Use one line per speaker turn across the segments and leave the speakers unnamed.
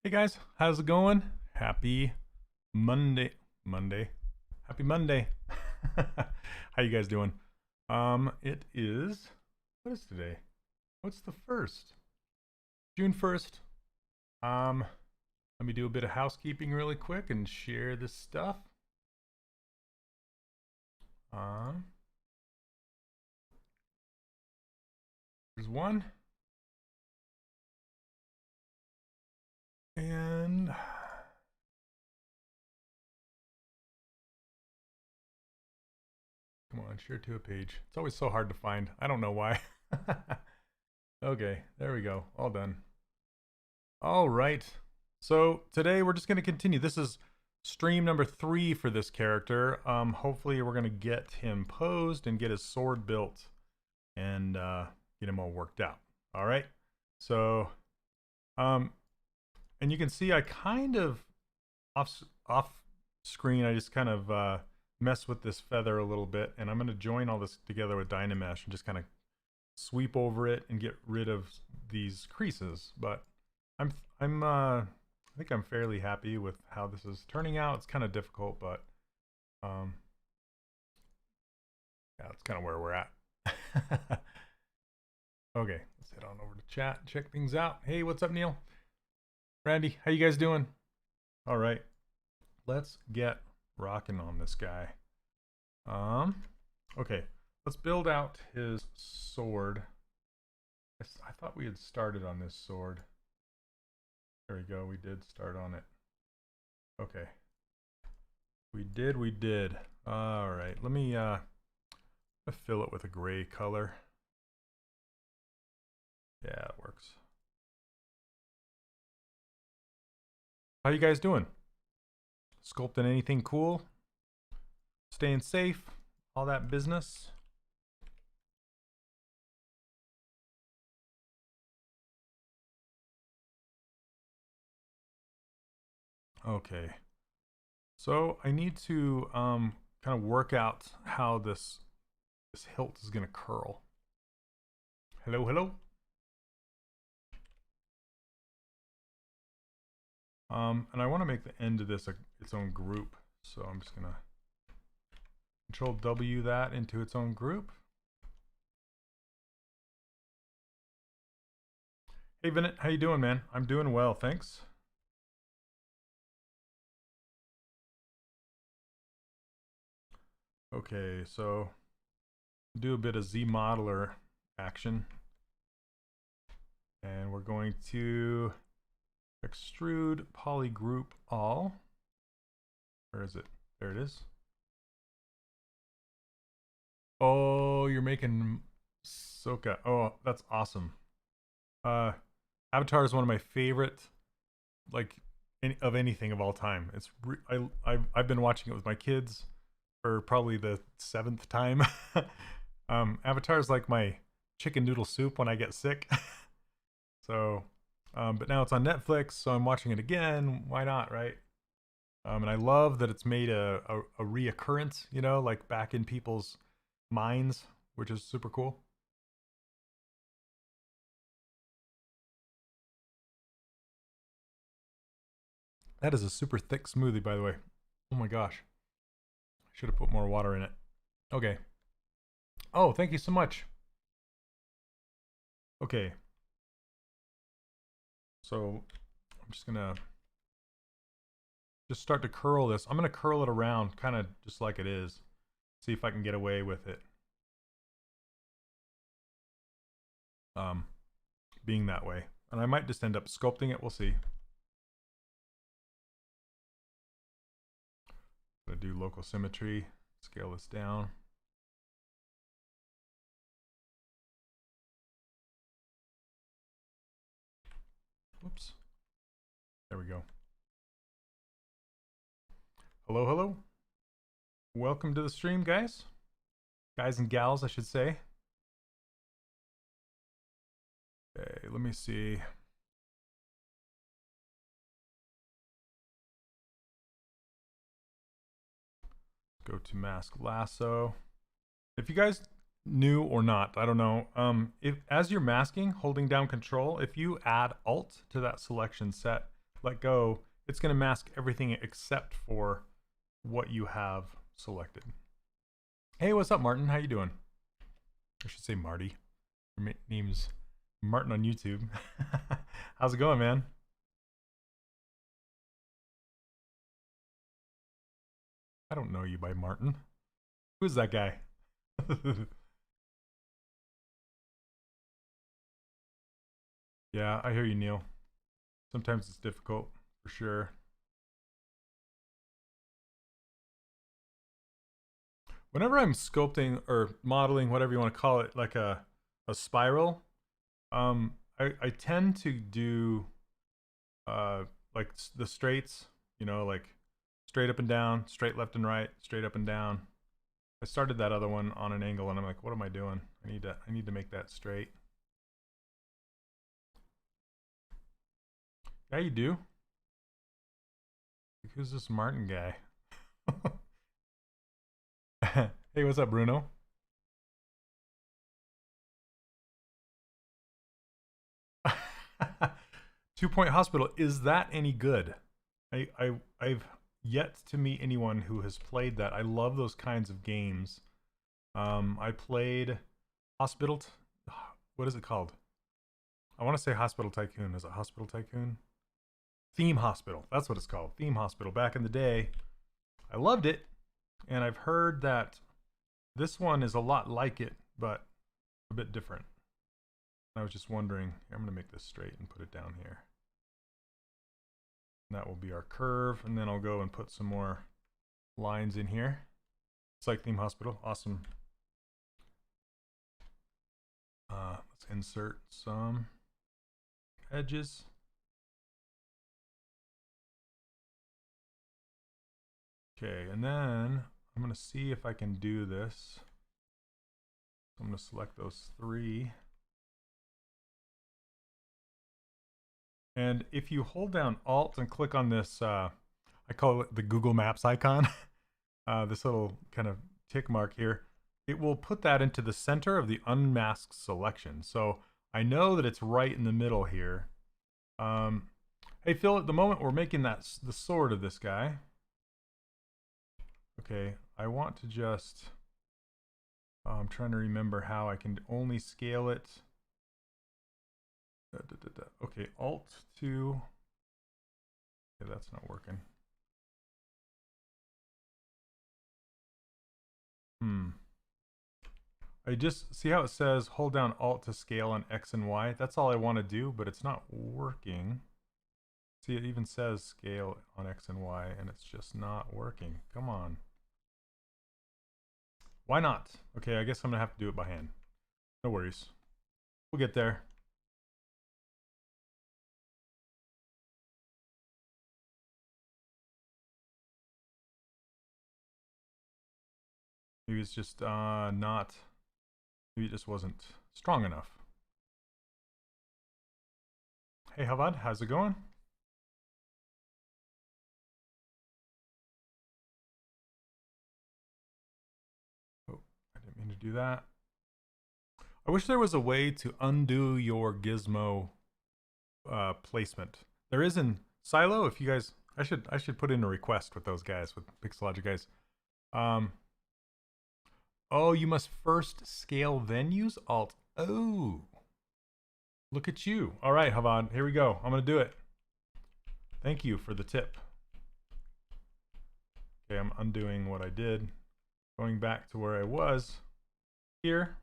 Hey guys, how's it going? Happy Monday. Happy Monday. How you guys doing? It is, what is today? What's the 1st? June 1st. Um, Let me do a bit of housekeeping really quick and share this stuff. Here's one. And come on, share to a page. It's always so hard to find. I don't know why. Okay, there we go. All done. All right. So today we're just going to continue. This is stream number 3 for this character. Hopefully we're going to get him posed and get his sword built and get him all worked out. All right. So, and you can see I kind of off screen, I just kind of mess with this feather a little bit, and I'm going to join all this together with Dynamesh and just kind of sweep over it and get rid of these creases. But I think I'm fairly happy with how this is turning out. It's kind of difficult, but yeah, that's kind of where we're at. Okay, let's head on over to chat, check things out. Hey, what's up, Neil? Randy, how you guys doing? All right, let's get rocking on this guy. Okay, let's build out his sword. I thought we had started on this sword. There we go, we did start on it. Okay. We did. All right, let me fill it with a gray color. Yeah, it works. How you guys doing? Sculpting anything cool? Staying safe? All that business? Okay. So I need to kind of work out how this hilt is going to curl. Hello, hello. And I want to make the end of this its own group. So I'm just going to Control W that into its own group. Hey Vinit, how you doing, man? I'm doing well, thanks. Okay, so do a bit of Z modeler action. And we're going to extrude polygroup all. Where is it? There it is. Oh, you're making Soka. Oh, that's awesome. Avatar is one of my favorite, like, of anything of all time. It's I've been watching it with my kids for probably the 7th time. Avatar is like my chicken noodle soup when I get sick. So, but now it's on Netflix, so I'm watching it again. Why not, right? And I love that it's made a reoccurrence, you know, like back in people's minds, which is super cool. That is a super thick smoothie, by the way. Oh my gosh. I should have put more water in it. Okay. Oh, thank you so much. Okay. So I'm just gonna start to curl this. I'm gonna curl it around kind of just like it is. See if I can get away with it. Being that way. And I might just end up sculpting it, we'll see. I'm gonna do local symmetry, scale this down. Whoops. There we go. Hello, hello. Welcome to the stream, guys. Guys and gals, I should say. Okay, let me see. Go to mask lasso. If you guys knew or not, I don't know. If as you're masking, holding down Control, if you add Alt to that selection set, let go, it's going to mask everything except for what you have selected. Hey, what's up, Martin? How you doing? I should say Marty. Your name's Martin on YouTube. How's it going, man? I don't know you by Martin. Who's that guy? Yeah, I hear you, Neil. Sometimes it's difficult, for sure. Whenever I'm sculpting or modeling, whatever you want to call it, like a spiral, I tend to do like the straights, you know, like straight up and down, straight left and right, straight up and down. I started that other one on an angle, and I'm like, what am I doing? I need to make that straight. Yeah, you do. Like, who's this Martin guy? Hey, what's up, Bruno? 2 Point Hospital. Is that any good? I've yet to meet anyone who has played that. I love those kinds of games. I played Hospital. What is it called? I want to say Hospital Tycoon. Is it Hospital Tycoon? Theme Hospital. That's what it's called. Theme Hospital. Back in the day, I loved it, and I've heard that this one is a lot like it, but a bit different. I was just wondering. I'm going to make this straight and put it down here. And that will be our curve, and then I'll go and put some more lines in here. It's like Theme Hospital. Awesome. Let's insert some edges. Okay, and then I'm going to see if I can do this. So I'm going to select those three. And if you hold down Alt and click on this, I call it the Google Maps icon, this little kind of tick mark here, it will put that into the center of the unmasked selection. So I know that it's right in the middle here. Hey, Phil, at the moment we're making that the sword of this guy. Okay, I want to just, I'm trying to remember how I can only scale it. Okay, Alt 2. Okay, that's not working. I just see how it says hold down Alt to scale on X and Y. That's all I want to do, but it's not working. See, it even says scale on X and Y, and it's just not working. Come on. Why not? Okay, I guess I'm gonna have to do it by hand. No worries. We'll get there. Maybe it's just not, maybe it just wasn't strong enough. Hey, Havad, how's it going? Oh, I didn't mean to do that. I wish there was a way to undo your gizmo placement. There is in Silo. If you guys, I should put in a request with those guys, with Pixologic guys. Oh, you must first scale, then use Alt. Oh, look at you. All right, Havad, here we go. I'm gonna do it. Thank you for the tip. Okay, I'm undoing what I did. Going back to where I was here.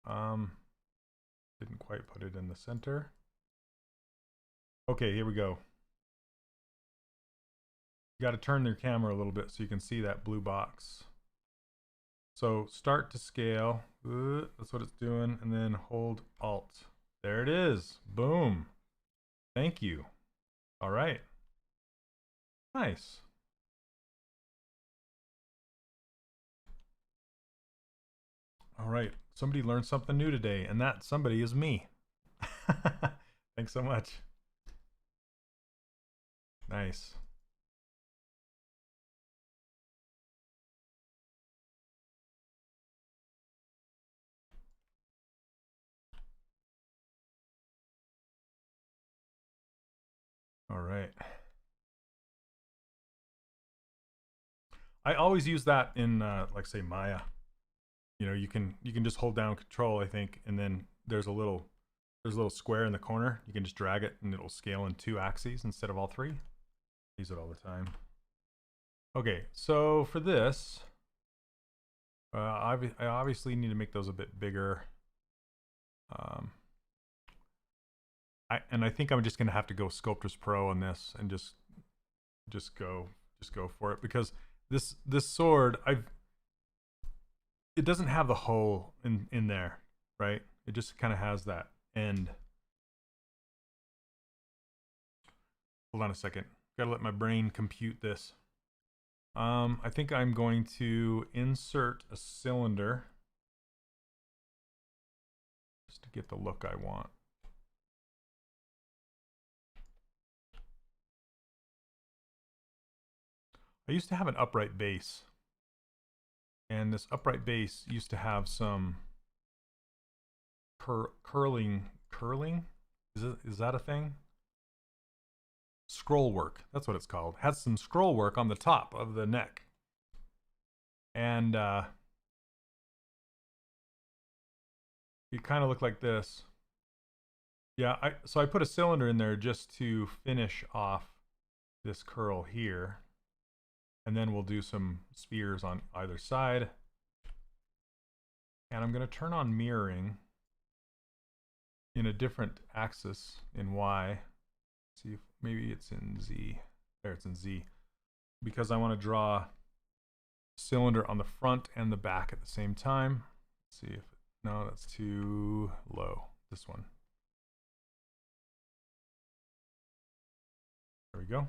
Didn't quite put it in the center. Okay, here we go. You got to turn your camera a little bit so you can see that blue box. So start to scale. That's what it's doing. And then hold Alt. There it is. Boom. Thank you. All right. Nice. All right. Somebody learned something new today, and that somebody is me. Thanks so much. Nice. right. I always use that in like say Maya. You know, you can just hold down Control, I think, and then there's a little square in the corner. You can just drag it and it'll scale in 2 axes instead of all 3. Use it all the time. Okay, so for this, I obviously need to make those a bit bigger. I think I'm just gonna have to go Sculptors Pro on this and just go for it, because this sword, it doesn't have the hole in there, right? It just kind of has that end. Hold on a second. Gotta let my brain compute this. I think I'm going to insert a cylinder just to get the look I want. I used to have an upright base, and this upright base used to have some curling. Is that a thing? Scroll work, that's what it's called. Has some scroll work on the top of the neck, and you kind of look like this. Yeah, so I put a cylinder in there just to finish off this curl here, and then we'll do some spears on either side. And I'm going to turn on mirroring in a different axis in Y. See if maybe it's in Z. There, it's in Z. Because I want to draw cylinder on the front and the back at the same time. Let's see if, no, that's too low. This one. There we go.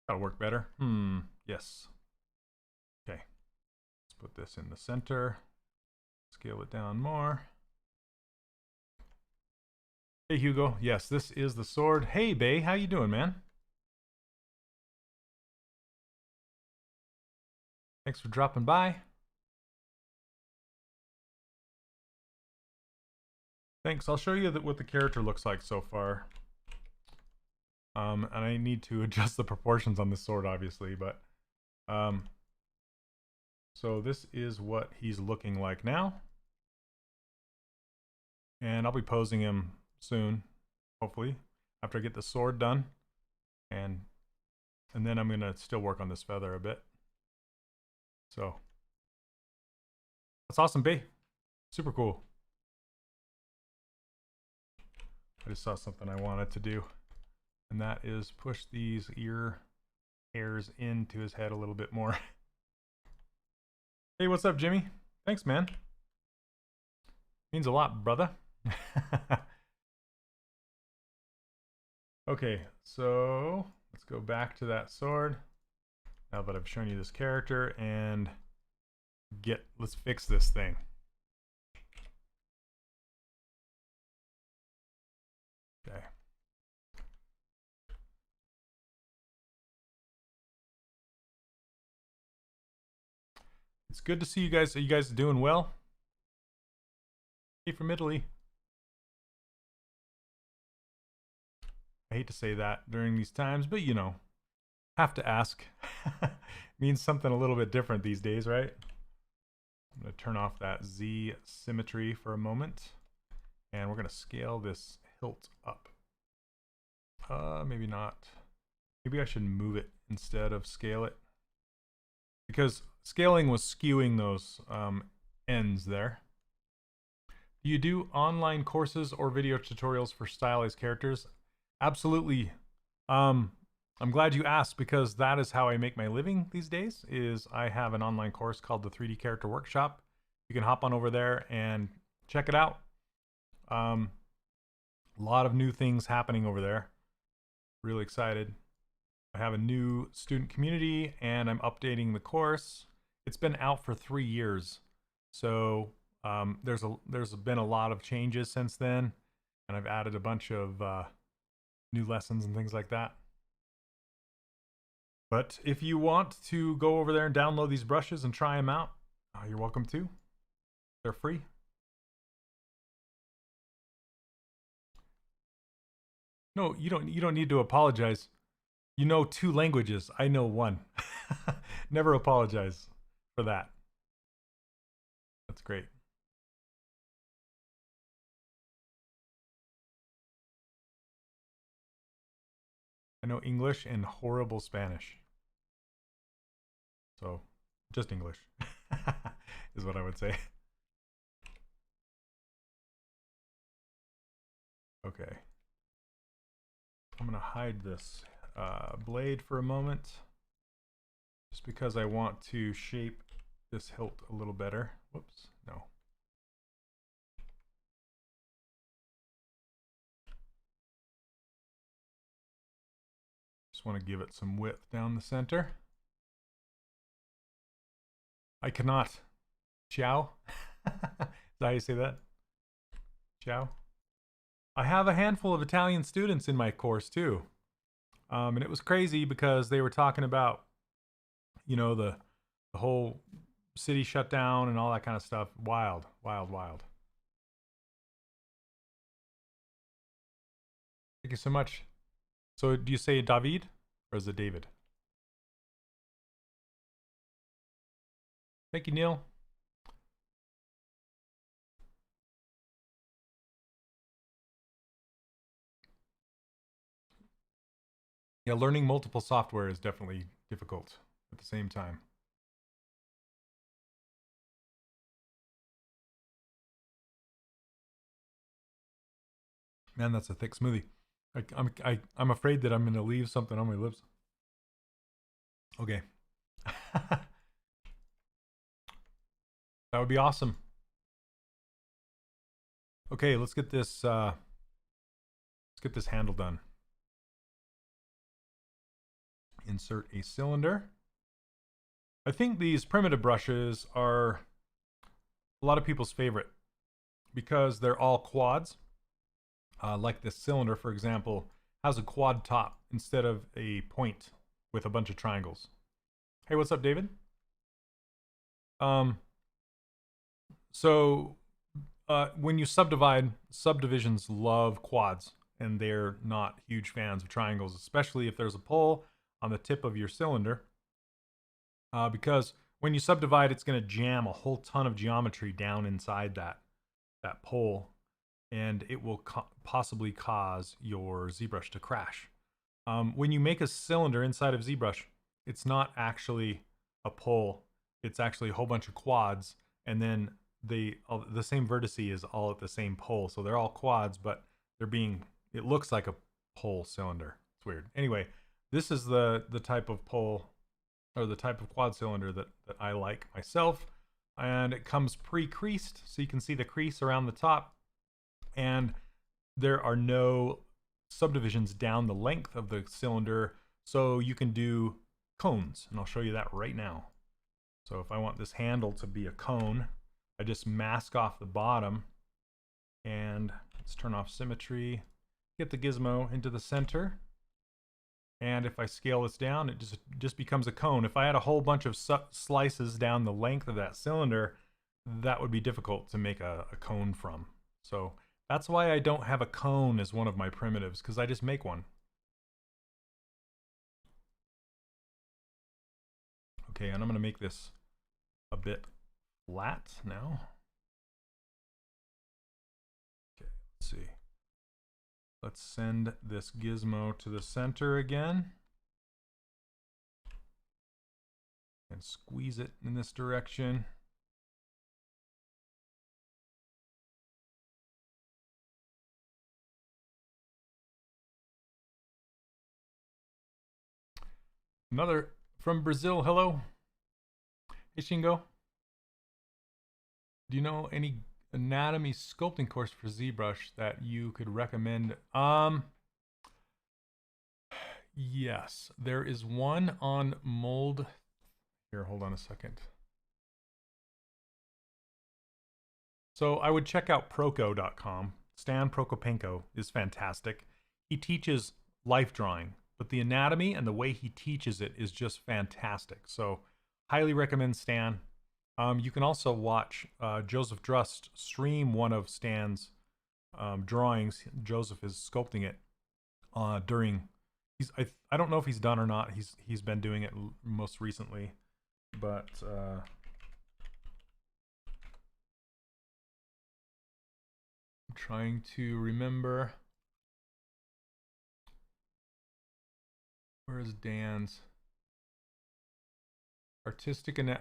That'll work better. Yes. Okay. Let's put this in the center. Scale it down more. Hey Hugo, yes, this is the sword. Hey Bay, how you doing, man? Thanks for dropping by. Thanks, I'll show you what the character looks like so far. And I need to adjust the proportions on this sword, obviously, but so this is what he's looking like now. And I'll be posing him soon, hopefully, after I get the sword done. And then I'm gonna still work on this feather a bit. So that's awesome, Bay. Super cool. I just saw something I wanted to do, and that is push these ear hairs into his head a little bit more. Hey, what's up, Jimmy? Thanks, man. Means a lot, brother. Okay, so let's go back to that sword now that I've shown you this character, and let's fix this thing. Okay. It's good to see you guys. Are you guys doing well? Hey, from Italy. I hate to say that during these times, but you know, have to ask. Means something a little bit different these days, right? I'm going to turn off that Z symmetry for a moment, and we're going to scale this hilt up. Maybe not. Maybe I should move it instead of scale it, because scaling was skewing those ends there. Do you do online courses or video tutorials for stylized characters? Absolutely. I'm glad you asked, because that is how I make my living these days. Is I have an online course called the 3D Character Workshop. You can hop on over there and check it out. A lot of new things happening over there. Really excited. I have a new student community, and I'm updating the course. It's been out for 3 years, so there's been a lot of changes since then, and I've added a bunch of new lessons and things like that. But if you want to go over there and download these brushes and try them out, you're welcome to. They're free. No, you don't need to apologize. You know 2 languages. I know 1. Never apologize for that. That's great. I know English and horrible Spanish. So, just English is what I would say. Okay. I'm going to hide this blade for a moment, just because I want to shape this hilt a little better. Whoops, no. Just want to give it some width down the center. I cannot. Ciao? Is that how you say that? Ciao? I have a handful of Italian students in my course too. And it was crazy because they were talking about, you know, the whole city shut down and all that kind of stuff. Wild, wild, wild. Thank you so much. So do you say David or is it David? Thank you, Neil. Yeah, learning multiple software is definitely difficult at the same time. Man, that's a thick smoothie. I'm afraid that I'm going to leave something on my lips. Okay. That would be awesome. Okay, let's get this handle done. Insert a cylinder. I think these primitive brushes are a lot of people's favorite because they're all quads. Like this cylinder, for example, has a quad top instead of a point with a bunch of triangles. Hey, what's up, David? So when you subdivide, subdivisions love quads, and they're not huge fans of triangles, especially if there's a pole on the tip of your cylinder, because when you subdivide, it's going to jam a whole ton of geometry down inside that pole, and it will possibly cause your ZBrush to crash. When you make a cylinder inside of ZBrush, it's not actually a pole. It's actually a whole bunch of quads, and then the same vertice is all at the same pole. So they're all quads, but it looks like a pole cylinder. It's weird. Anyway, this is the type of pole, or the type of quad cylinder that I like myself. And it comes pre-creased, so you can see the crease around the top. And there are no subdivisions down the length of the cylinder, so you can do cones, and I'll show you that right now. So if I want this handle to be a cone, I just mask off the bottom, and let's turn off symmetry, get the gizmo into the center, and if I scale this down, it just becomes a cone. If I had a whole bunch of slices down the length of that cylinder, that would be difficult to make a cone from. So that's why I don't have a cone as one of my primitives, because I just make one. Okay, and I'm going to make this a bit flat now. Okay, let's see. Let's send this gizmo to the center again. And squeeze it in this direction. Another from Brazil, hello. Hey Shingo. Do you know any anatomy sculpting course for ZBrush that you could recommend? Yes, there is one on mold. Here, hold on a second. So I would check out proco.com. Stan Prokopenko is fantastic. He teaches life drawing, but the anatomy and the way he teaches it is just fantastic. So highly recommend Stan. You can also watch Joseph Drust stream one of Stan's drawings. Joseph is sculpting it during. I don't know if he's done or not. He's been doing it most recently, but I'm trying to remember. Where's Dan's?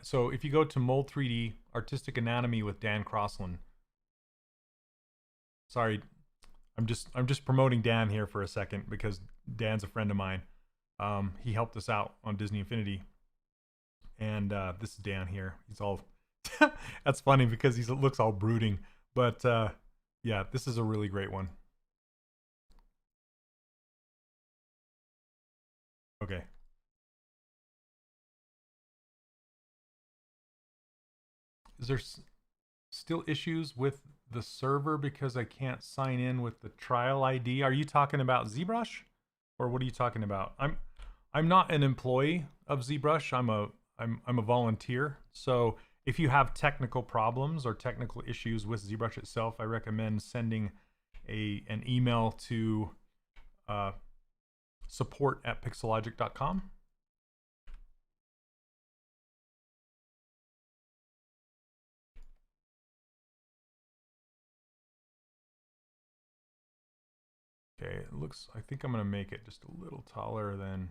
So if you go to Mold 3D Artistic Anatomy with Dan Crossland. Sorry, I'm just promoting Dan here for a second because Dan's a friend of mine. He helped us out on Disney Infinity, and this is Dan here. He's all that's funny because he looks all brooding, but yeah, this is a really great one. Okay. Is there still issues with the server because I can't sign in with the trial ID? Are you talking about ZBrush, or what are you talking about? I'm not an employee of ZBrush. I'm a volunteer. So if you have technical problems or technical issues with ZBrush itself, I recommend sending an email to support@pixologic.com. Okay, it looks, I think I'm going to make it just a little taller than,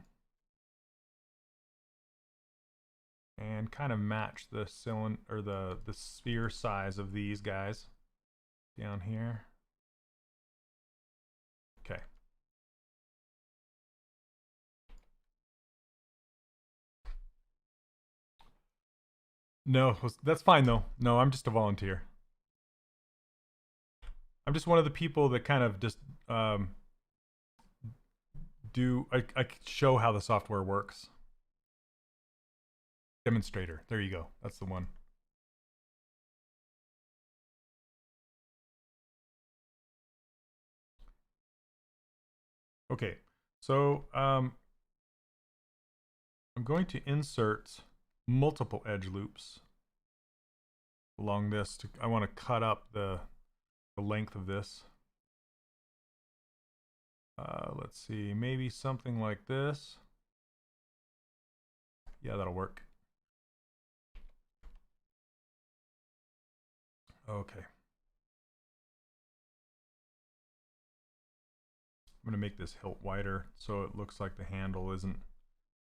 and kind of match the cylinder or the sphere size of these guys down here. Okay. No, that's fine though. No, I'm just a volunteer. I'm just one of the people that kind of just I show how the software works. Demonstrator. There you go. That's the one. Okay, so I'm going to insert multiple edge loops along this. I want to cut up the length of this. Let's see, maybe something like this. Yeah, that'll work. Okay. I'm going to make this hilt wider so it looks like the handle isn't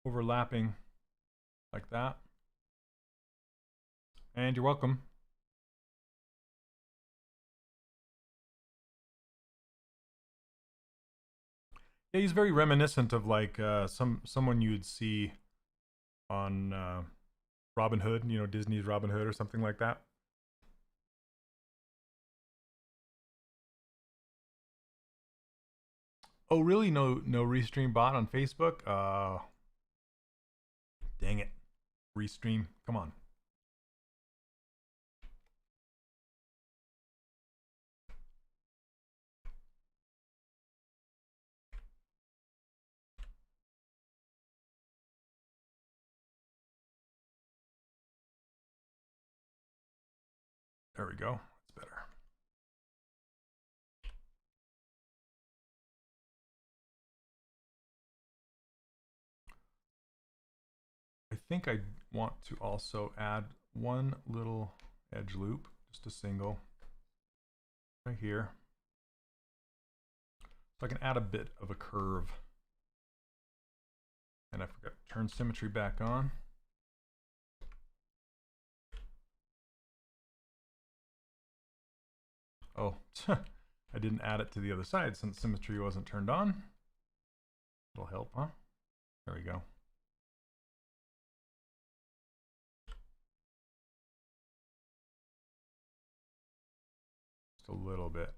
overlapping like that. And you're welcome. Yeah, he's very reminiscent of like someone you'd see on Robin Hood, you know, Disney's Robin Hood or something like that. Oh, really? No restream bot on Facebook? Dang it. Restream. Come on. There we go. That's better. I think I want to also add one little edge loop, just a single, right here. So I can add a bit of a curve. And I forgot to turn symmetry back on. Oh, I didn't add it to the other side since symmetry wasn't turned on. It'll help, huh? There we go. Just a little bit.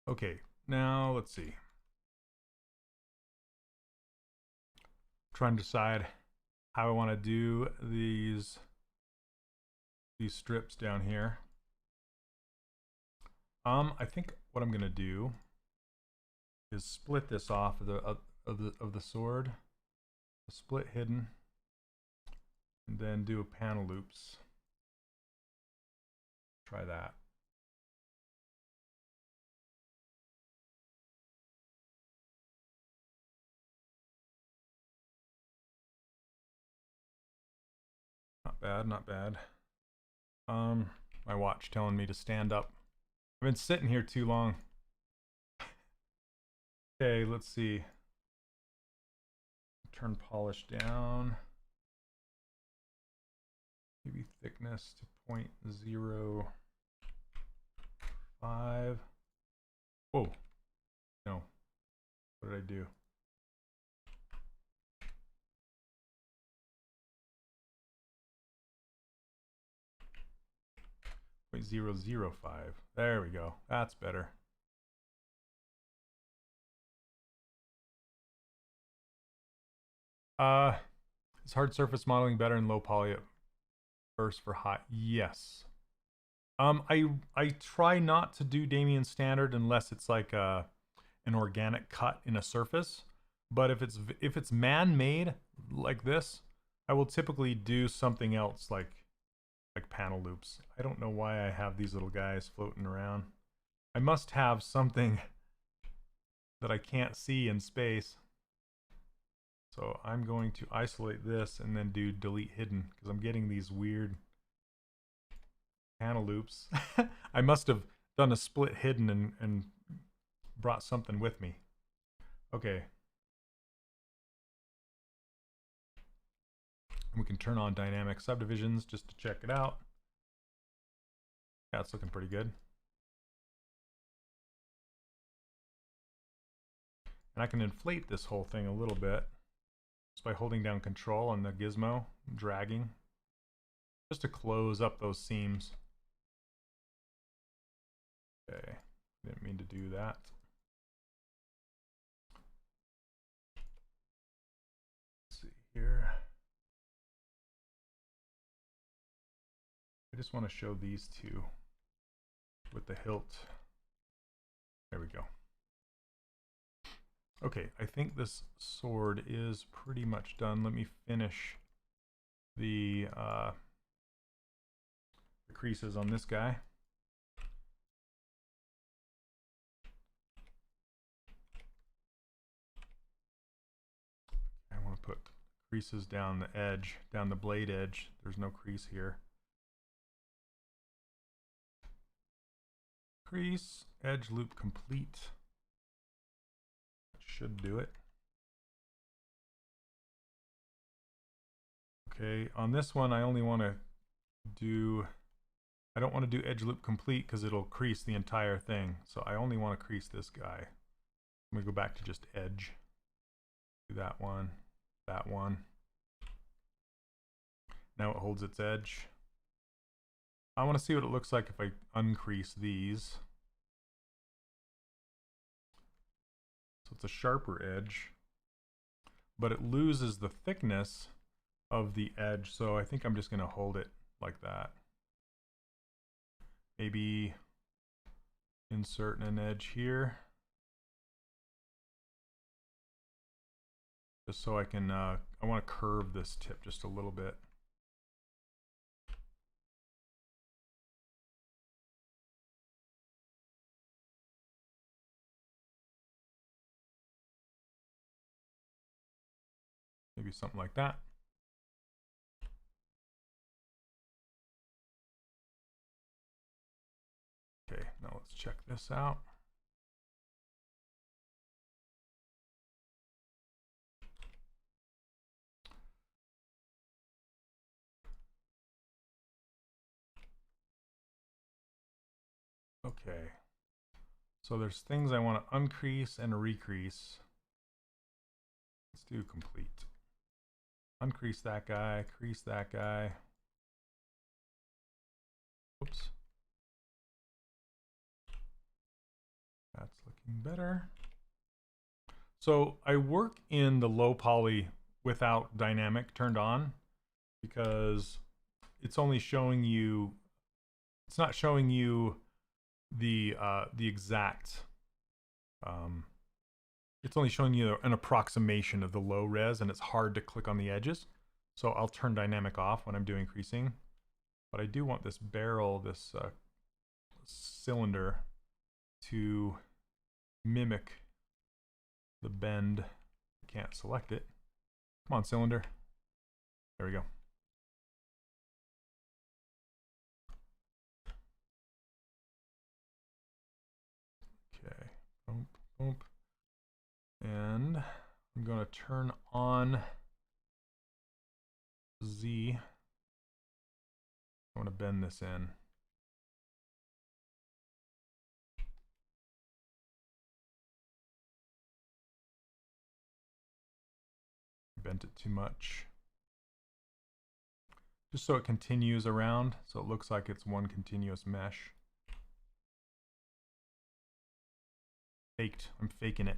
Okay, now let's see. Trying to decide how I want to do these strips down here. I think what I'm gonna do is split this off of the sword, a split hidden, and then do a panel loops. Try that. Not bad, not bad. My watch telling me to stand up. I've been sitting here too long. Okay, let's see. Turn polish down. Maybe thickness to 0.05. Whoa. No. What did I do? .005. There we go. That's better. Is hard surface modeling better in low poly at first for high? Yes. I try not to do Damien standard unless it's like an organic cut in a surface. But if it's man-made like this, I will typically do something else like panel loops. I don't know why I have these little guys floating around. I must have something that I can't see in space. So I'm going to isolate this and then do delete hidden because I'm getting these weird panel loops. I must have done a split hidden and brought something with me. Okay. We can turn on dynamic subdivisions just to check it out. Yeah, it's looking pretty good. And I can inflate this whole thing a little bit just by holding down control on the gizmo, dragging, just to close up those seams. Okay, didn't mean to do that. Let's see here. I just want to show these two with the hilt. There we go. Okay, I think this sword is pretty much done. Let me finish the creases on this guy. I want to put creases down the edge, down the blade edge. There's no crease here. Crease, edge loop complete. Should do it. Okay, on this one I only want to do, I don't want to do edge loop complete because it'll crease the entire thing. So I only want to crease this guy. I'm going to go back to just edge. Do that one, that one. Now it holds its edge. I want to see what it looks like if I uncrease these. So it's a sharper edge, but it loses the thickness of the edge. So I think I'm just going to hold it like that. Maybe insert an edge here. Just so I can, I want to curve this tip just a little bit. Maybe something like that. Okay, now let's check this out. Okay, so there's things I want to uncrease and recrease. Let's do complete. Uncrease that guy, crease that guy. Oops. That's looking better. So I work in the low poly without dynamic turned on because it's only showing you, it's not showing you the exact it's only showing you an approximation of the low res, and it's hard to click on the edges. So I'll turn dynamic off when I'm doing creasing. But I do want this barrel, this cylinder, to mimic the bend. Can't select it. Come on, cylinder. There we go. Okay, boom, boom. And I'm going to turn on Z. I want to bend this in. Bent it too much. Just so it continues around, so it looks like it's one continuous mesh. Faked. I'm faking it.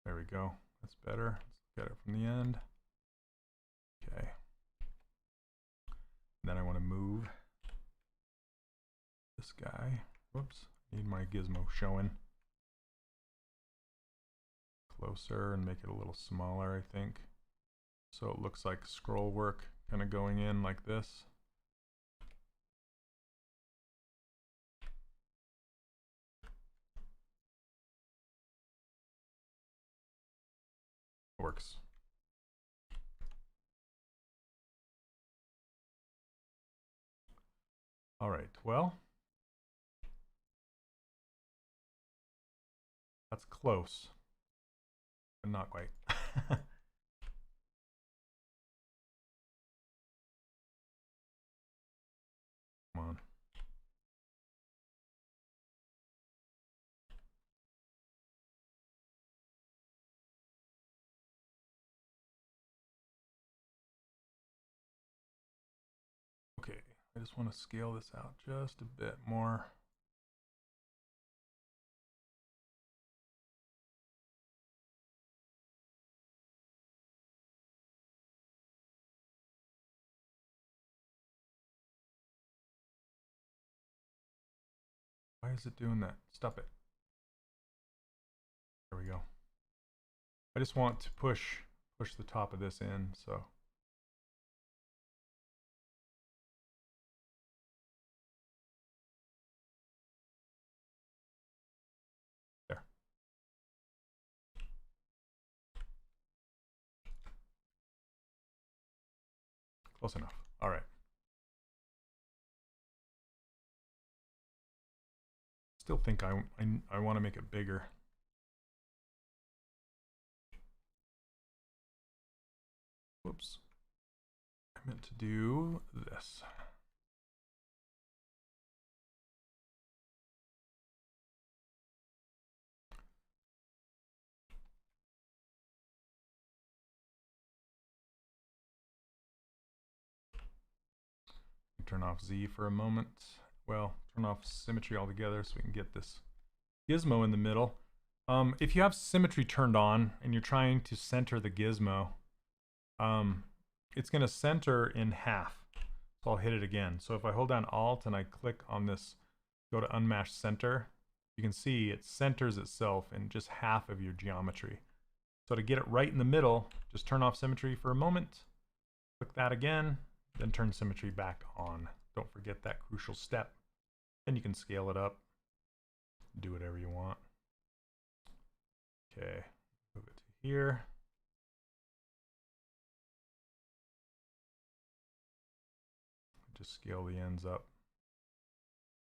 There we go. That's better. Let's get it from the end. Okay. Then I want to move this guy. Whoops. Need my gizmo showing. Closer and make it a little smaller, I think. So it looks like scroll work kind of going in like this. Works. All right, well, that's close, but not quite. Come on. Okay, I just want to scale this out just a bit more. Why is it doing that? Stop it. There we go. I just want to push the top of this in, so. There. Close enough. All right. Still think I want to make it bigger. Whoops. I meant to do this. Turn off Z for a moment. Well, turn off symmetry altogether so we can get this gizmo in the middle. If you have symmetry turned on and you're trying to center the gizmo, it's going to center in half. So I'll hit it again. So if I hold down Alt and I click on this, go to Unmash Center, you can see it centers itself in just half of your geometry. So to get it right in the middle, just turn off symmetry for a moment, click that again, then turn symmetry back on. Don't forget that crucial step. Then you can scale it up, do whatever you want. Okay, move it to here. Just scale the ends up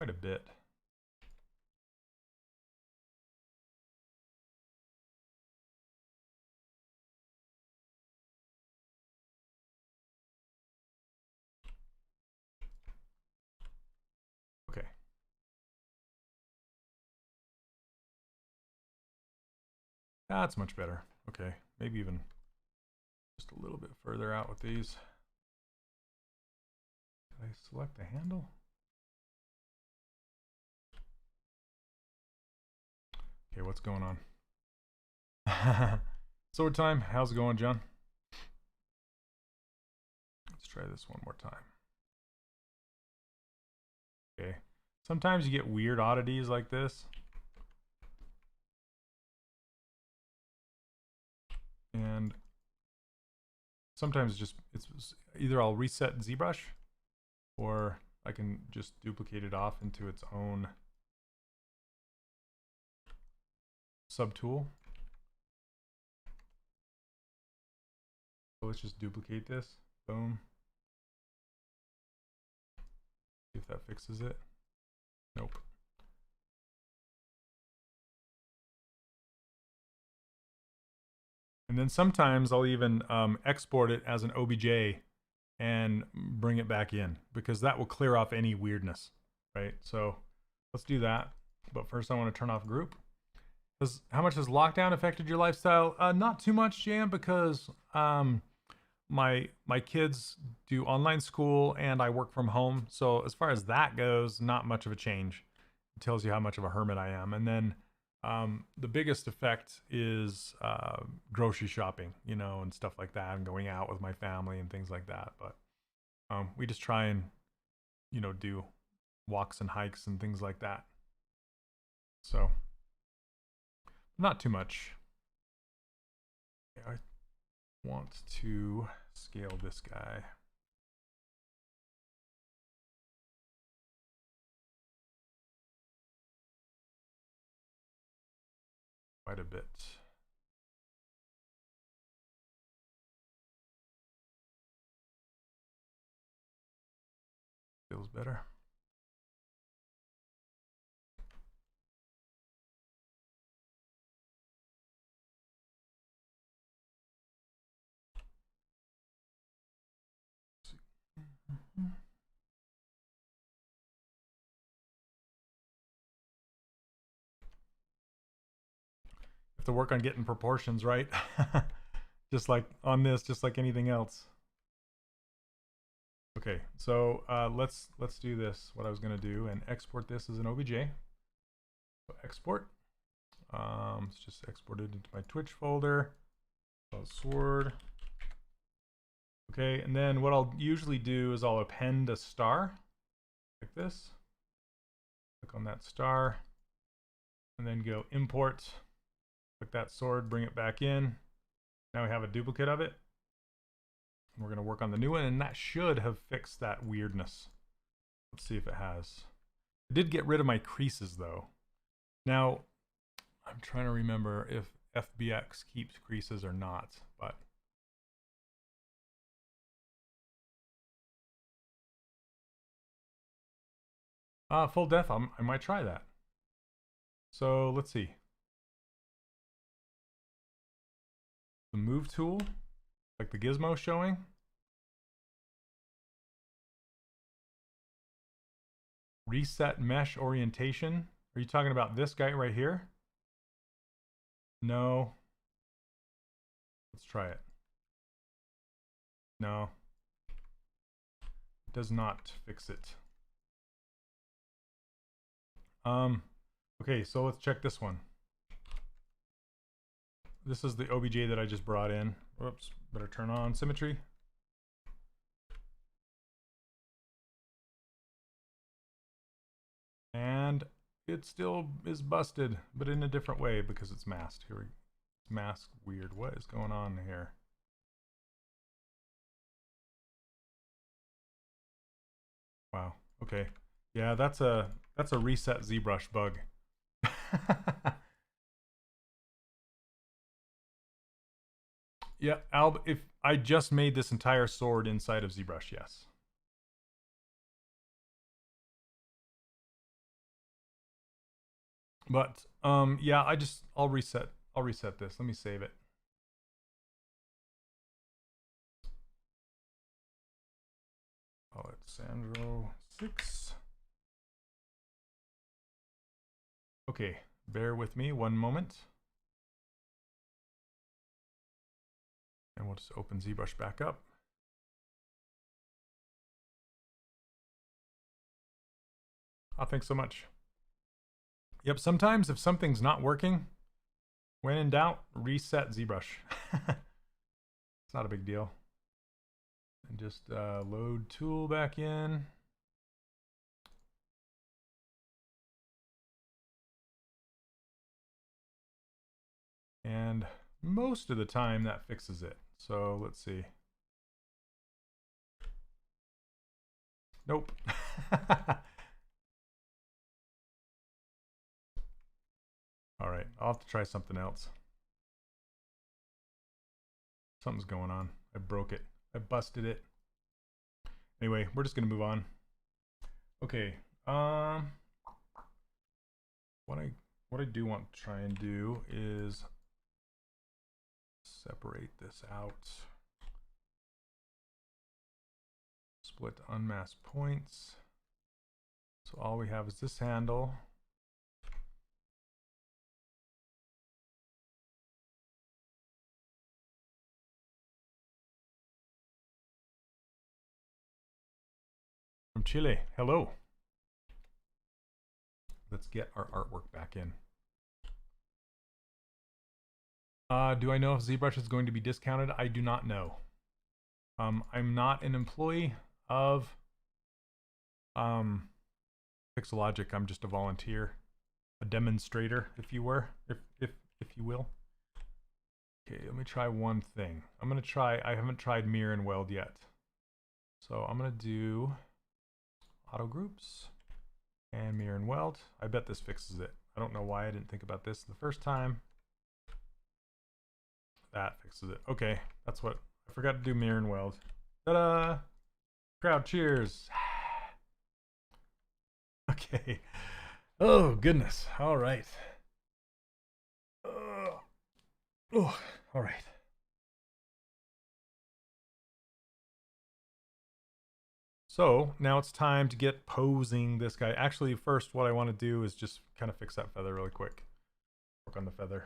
quite a bit. Okay. That's much better. Okay, maybe even just a little bit further out with these. Did I select the handle? Okay, what's going on? Sword time. How's it going, John? Let's try this one more time. Okay. Sometimes you get weird oddities like this. And sometimes it's either I'll reset ZBrush or I can just duplicate it off into its own subtool. So let's just duplicate this. Boom. See if that fixes it. Nope. And then sometimes I'll even export it as an OBJ and bring it back in, because that will clear off any weirdness, right? So let's do that. But first I want to turn off group. How much has lockdown affected your lifestyle? Not too much, Jam, because my kids do online school and I work from home. So as far as that goes, not much of a change. It tells you how much of a hermit I am. And then the biggest effect is grocery shopping, you know, and stuff like that, and going out with my family and things like that. But we just try and, you know, do walks and hikes and things like that. So not too much. I want to scale this guy. Quite a bit. Feels better. Have to work on getting proportions right. Just like on this, just like anything else. Okay, so let's do this. What I was gonna do, and export this as an OBJ. So export. Let's just export it into my Twitch folder. Sword. Okay, and then what I'll usually do is I'll append a star like this. Click on that star, and then go import. Click that sword, bring it back in. Now we have a duplicate of it. And we're going to work on the new one, and that should have fixed that weirdness. Let's see if it has. I did get rid of my creases though. Now, I'm trying to remember if FBX keeps creases or not, but full depth, I might try that. So let's see. The move tool, like the gizmo showing. Reset mesh orientation. Are you talking about this guy right here? No. Let's try it. No. It does not fix it. Okay, so let's check this one. This is the OBJ that I just brought in. Whoops, better turn on symmetry. And it still is busted, but in a different way because it's masked. Here it's masked weird. What is going on here? Wow. Okay. Yeah, that's a reset ZBrush bug. Yeah, if I just made this entire sword inside of ZBrush, yes. But yeah, I'll reset this. Let me save it. Call it Sandro 6. Okay, bear with me one moment. And we'll just open ZBrush back up. Oh, thanks so much. Yep, sometimes if something's not working, When in doubt, reset ZBrush. It's not a big deal. And just load tool back in. And most of the time that fixes it. So let's see. Nope. All right, I'll have to try something else. Something's going on. I broke it. I busted it. Anyway, we're just gonna move on. Okay. What I do want to try and do is separate this out. Split unmasked points. So all we have is this handle. From Chile, hello. Let's get our artwork back in. Do I know if ZBrush is going to be discounted? I do not know. I'm not an employee of Pixologic. I'm just a volunteer, a demonstrator, if you were, if you will. Okay, let me try one thing. I'm gonna try. I haven't tried mirror and weld yet, so I'm gonna do auto groups and mirror and weld. I bet this fixes it. I don't know why I didn't think about this the first time. That fixes it. Okay, that's what I forgot to do. Mirror and weld. Ta-da! Crowd cheers. Okay. Oh goodness. All right. Oh, all right. So now it's time to get posing this guy. Actually, first, what I want to do is just kind of fix that feather really quick. Work on the feather.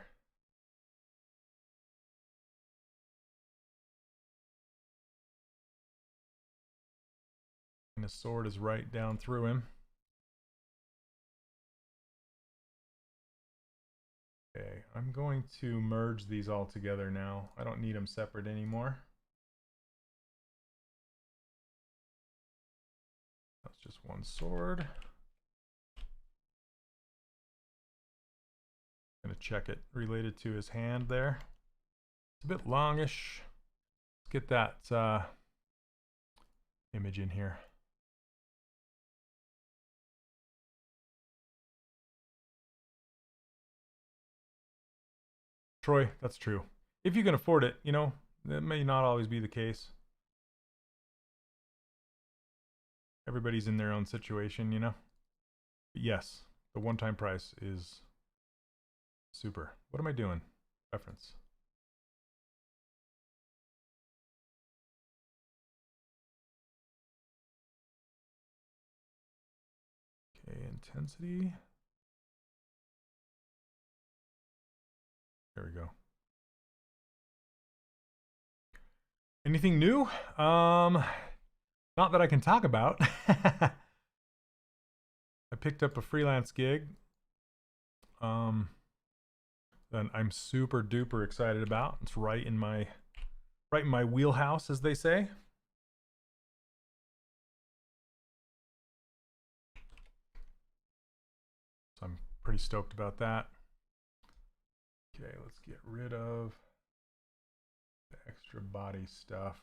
And his sword is right down through him. Okay, I'm going to merge these all together now. I don't need them separate anymore. That's just one sword. I'm gonna check it related to his hand there. It's a bit longish. Let's get that image in here. Troy, that's true. If you can afford it, you know, that may not always be the case. Everybody's in their own situation, you know. But yes, the one-time price is super. What am I doing? Reference. Okay, intensity. There we go. Anything new? Not that I can talk about. I picked up a freelance gig. That I'm super duper excited about. It's right in my wheelhouse, as they say. So I'm pretty stoked about that. Okay, let's get rid of the extra body stuff.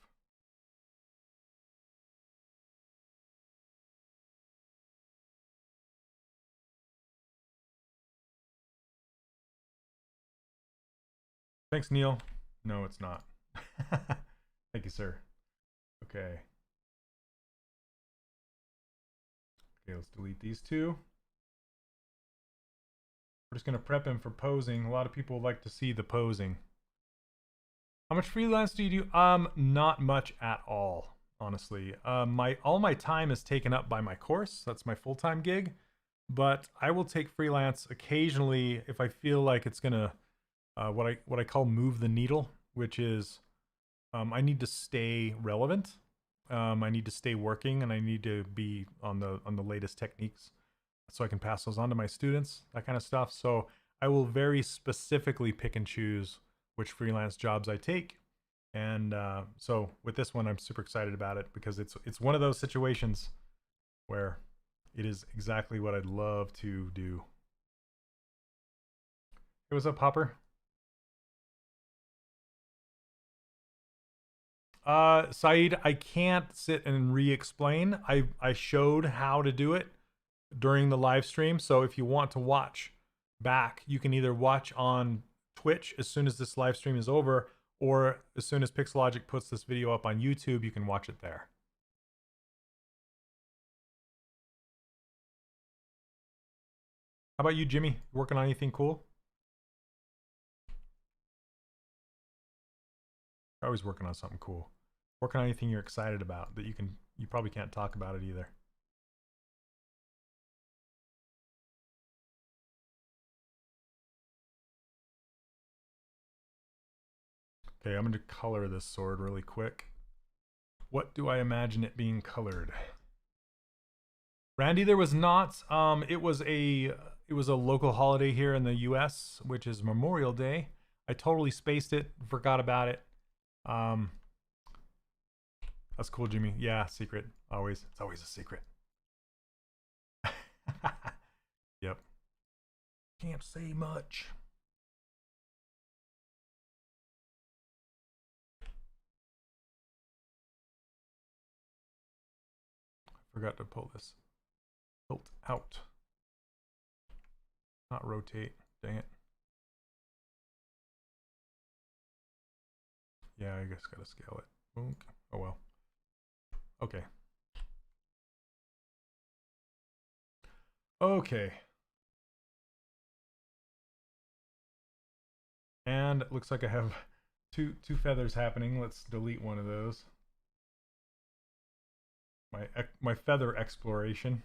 Thanks, Neil. No, it's not. Thank you, sir. Okay. Okay, let's delete these two. We're just going to prep him for posing. A lot of people like to see the posing. How much freelance do you do? Not much at all, honestly. All my time is taken up by my course. That's my full-time gig. But I will take freelance occasionally if I feel like it's going to what I call move the needle, which is I need to stay relevant. I need to stay working, and I need to be on the latest techniques so I can pass those on to my students, that kind of stuff. So I will very specifically pick and choose which freelance jobs I take. And so with this one, I'm super excited about it because it's one of those situations where it is exactly what I'd love to do. Hey, what's up, Hopper? Saeed, I can't sit and re-explain. I showed how to do it during the live stream. So if you want to watch back, you can either watch on Twitch as soon as this live stream is over, or as soon as Pixologic puts this video up on YouTube, you can watch it there. How about you, Jimmy? Working on anything cool? You're always working on something cool. Working on anything you're excited about that you probably can't talk about it either. Okay, I'm going to color this sword really quick. What do I imagine it being colored? Randy, there was not. It was a local holiday here in the U.S., which is Memorial Day. I totally spaced it, forgot about it. That's cool, Jimmy. Yeah, secret. Always. It's always a secret. Yep. Can't say much. Forgot to pull this tilt out. Not rotate. Dang it. Yeah, I guess gotta scale it. Oh well. Okay. Okay. And it looks like I have two feathers happening. Let's delete one of those. My feather exploration.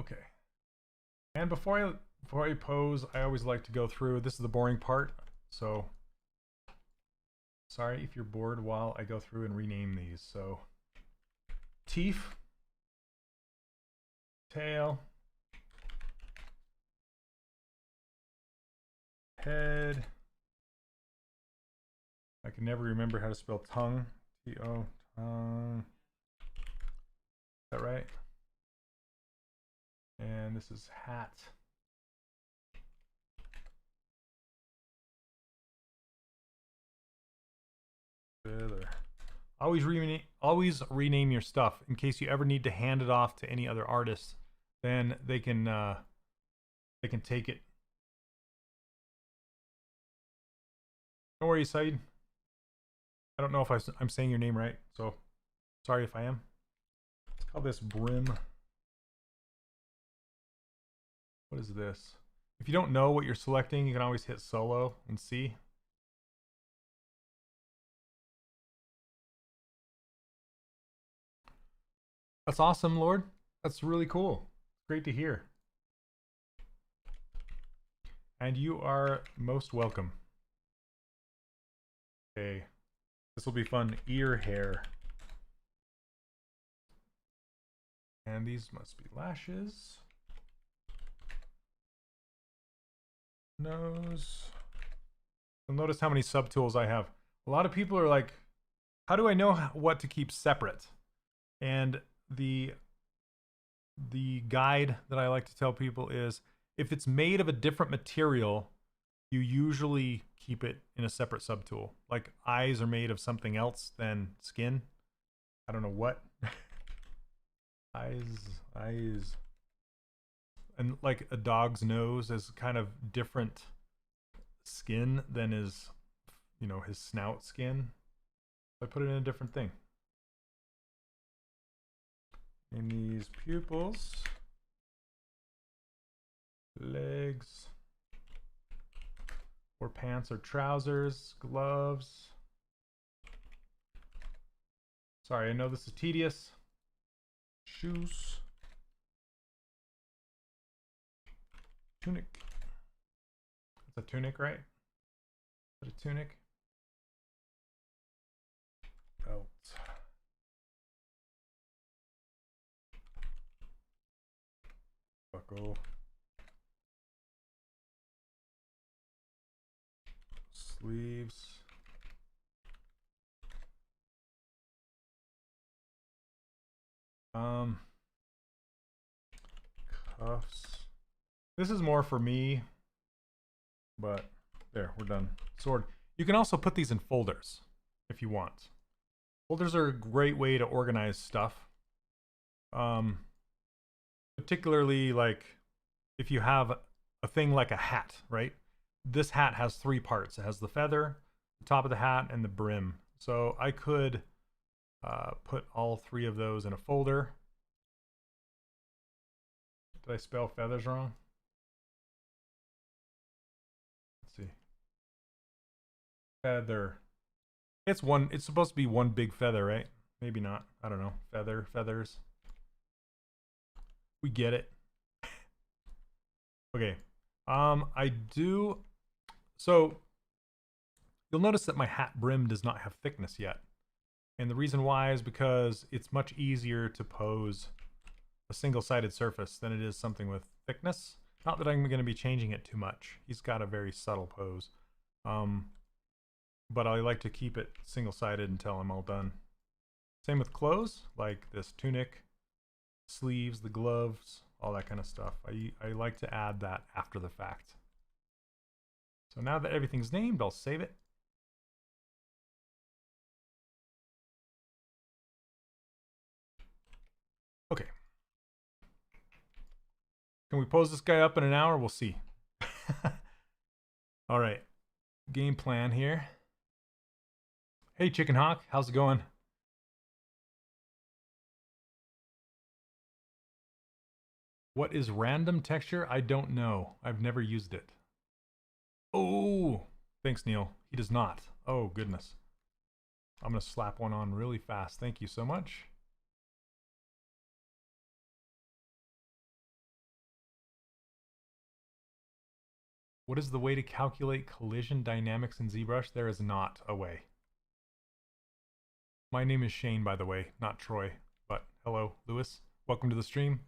Okay. And before I pose, I always like to go through. This is the boring part, so sorry if you're bored while I go through and rename these. So, teeth, tail, head. I can never remember how to spell tongue. T-O, tongue. Is that right? And this is hat. Feather. Always rename your stuff in case you ever need to hand it off to any other artist. Then they can take it. Don't worry, Said. I don't know if I'm saying your name right, so sorry if I am. Let's call this brim. What is this? If you don't know what you're selecting, you can always hit solo and see. That's awesome, Lord. That's really cool. Great to hear. And you are most welcome. Okay. This will be fun. Ear hair. And these must be lashes. Nose. You'll notice how many subtools I have. A lot of people are like, how do I know what to keep separate? And the guide that I like to tell people is, if it's made of a different material, you usually keep it in a separate subtool. Like eyes are made of something else than skin. I don't know what. eyes. And like a dog's nose is kind of different skin than his, his snout skin. So I put it in a different thing. In these pupils, legs, or pants or trousers, gloves. Sorry, I know this is tedious. Shoes. Tunic. It's a tunic, right? Is it a tunic? Belt. Go. Sleeves. Cuffs. This is more for me, but there, we're done. Sword. You can also put these in folders if you want. Folders are a great way to organize stuff. Particularly like if you have a thing like a hat, right? This hat has 3 parts. It has the feather, the top of the hat, and the brim. So I could put all 3 of those in a folder. Did I spell feathers wrong? Let's see. Feather. It's supposed to be one big feather, right? Maybe not. I don't know. Feathers. We get it. Okay. So you'll notice that my hat brim does not have thickness yet. And the reason why is because it's much easier to pose a single-sided surface than it is something with thickness. Not that I'm going to be changing it too much. He's got a very subtle pose. But I like to keep it single-sided until I'm all done. Same with clothes, like this tunic, sleeves, the gloves, all that kind of stuff. I like to add that after the fact. So now that everything's named, I'll save it. Okay. Can we pose this guy up in an hour? We'll see. All right. Game plan here. Hey, Chicken Hawk. How's it going? What is random texture? I don't know. I've never used it. Oh, thanks, Neil. He does not. Oh, goodness. I'm going to slap one on really fast. Thank you so much. What is the way to calculate collision dynamics in ZBrush? There is not a way. My name is Shane, by the way, not Troy. But hello, Lewis. Welcome to the stream.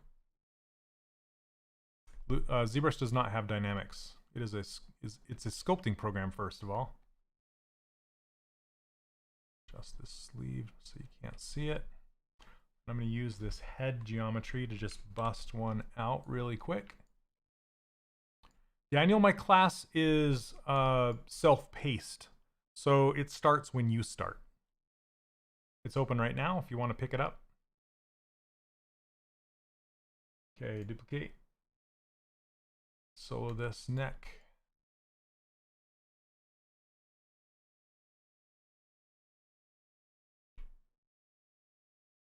ZBrush does not have dynamics. It's a sculpting program, first of all. Adjust this sleeve so you can't see it. I'm going to use this head geometry to just bust one out really quick. Yeah, I know my class is self-paced, so it starts when you start. It's open right now if you want to pick it up. Okay, duplicate. Solo this neck.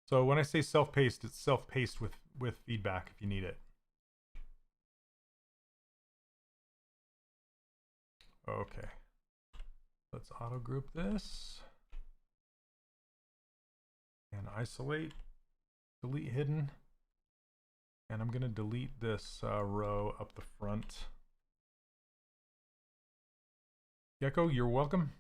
So when I say self-paced, it's self-paced with feedback if you need it. Okay. Let's auto group this. And isolate, delete hidden. And I'm going to delete this row up the front. Gecko, you're welcome.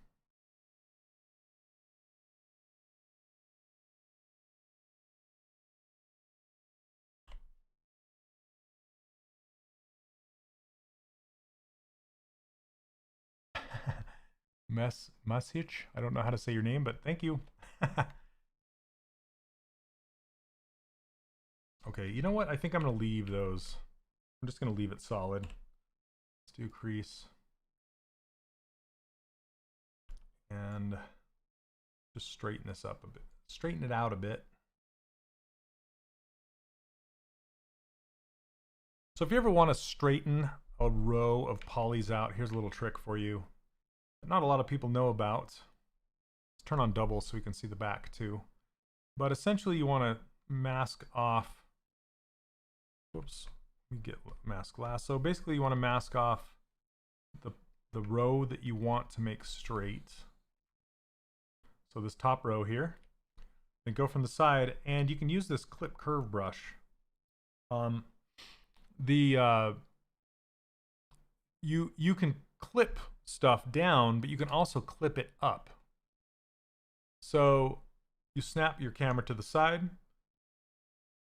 Message. I don't know how to say your name, but thank you. Okay, you know what? I think I'm going to leave those. I'm just going to leave it solid. Let's do crease. And just straighten this up a bit. Straighten it out a bit. So if you ever want to straighten a row of polys out, here's a little trick for you that not a lot of people know about. Let's turn on double so we can see the back too. But essentially you want to mask off. Whoops, we get mask last. So basically you want to mask off the row that you want to make straight. So this top row here. Then go from the side, and you can use this clip curve brush. You can clip stuff down, but you can also clip it up. So you snap your camera to the side,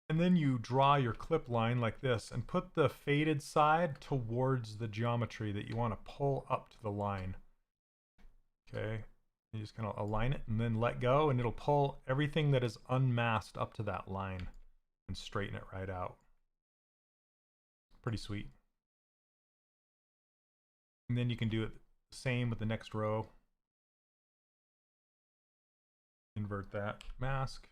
And then you draw your clip line like this and put the faded side towards the geometry that you want to pull up to the line. Okay, you just kind of align it and then let go, and it'll pull everything that is unmasked up to that line and straighten it right out. Pretty sweet. And then you can do it the same with the next row. Invert that mask.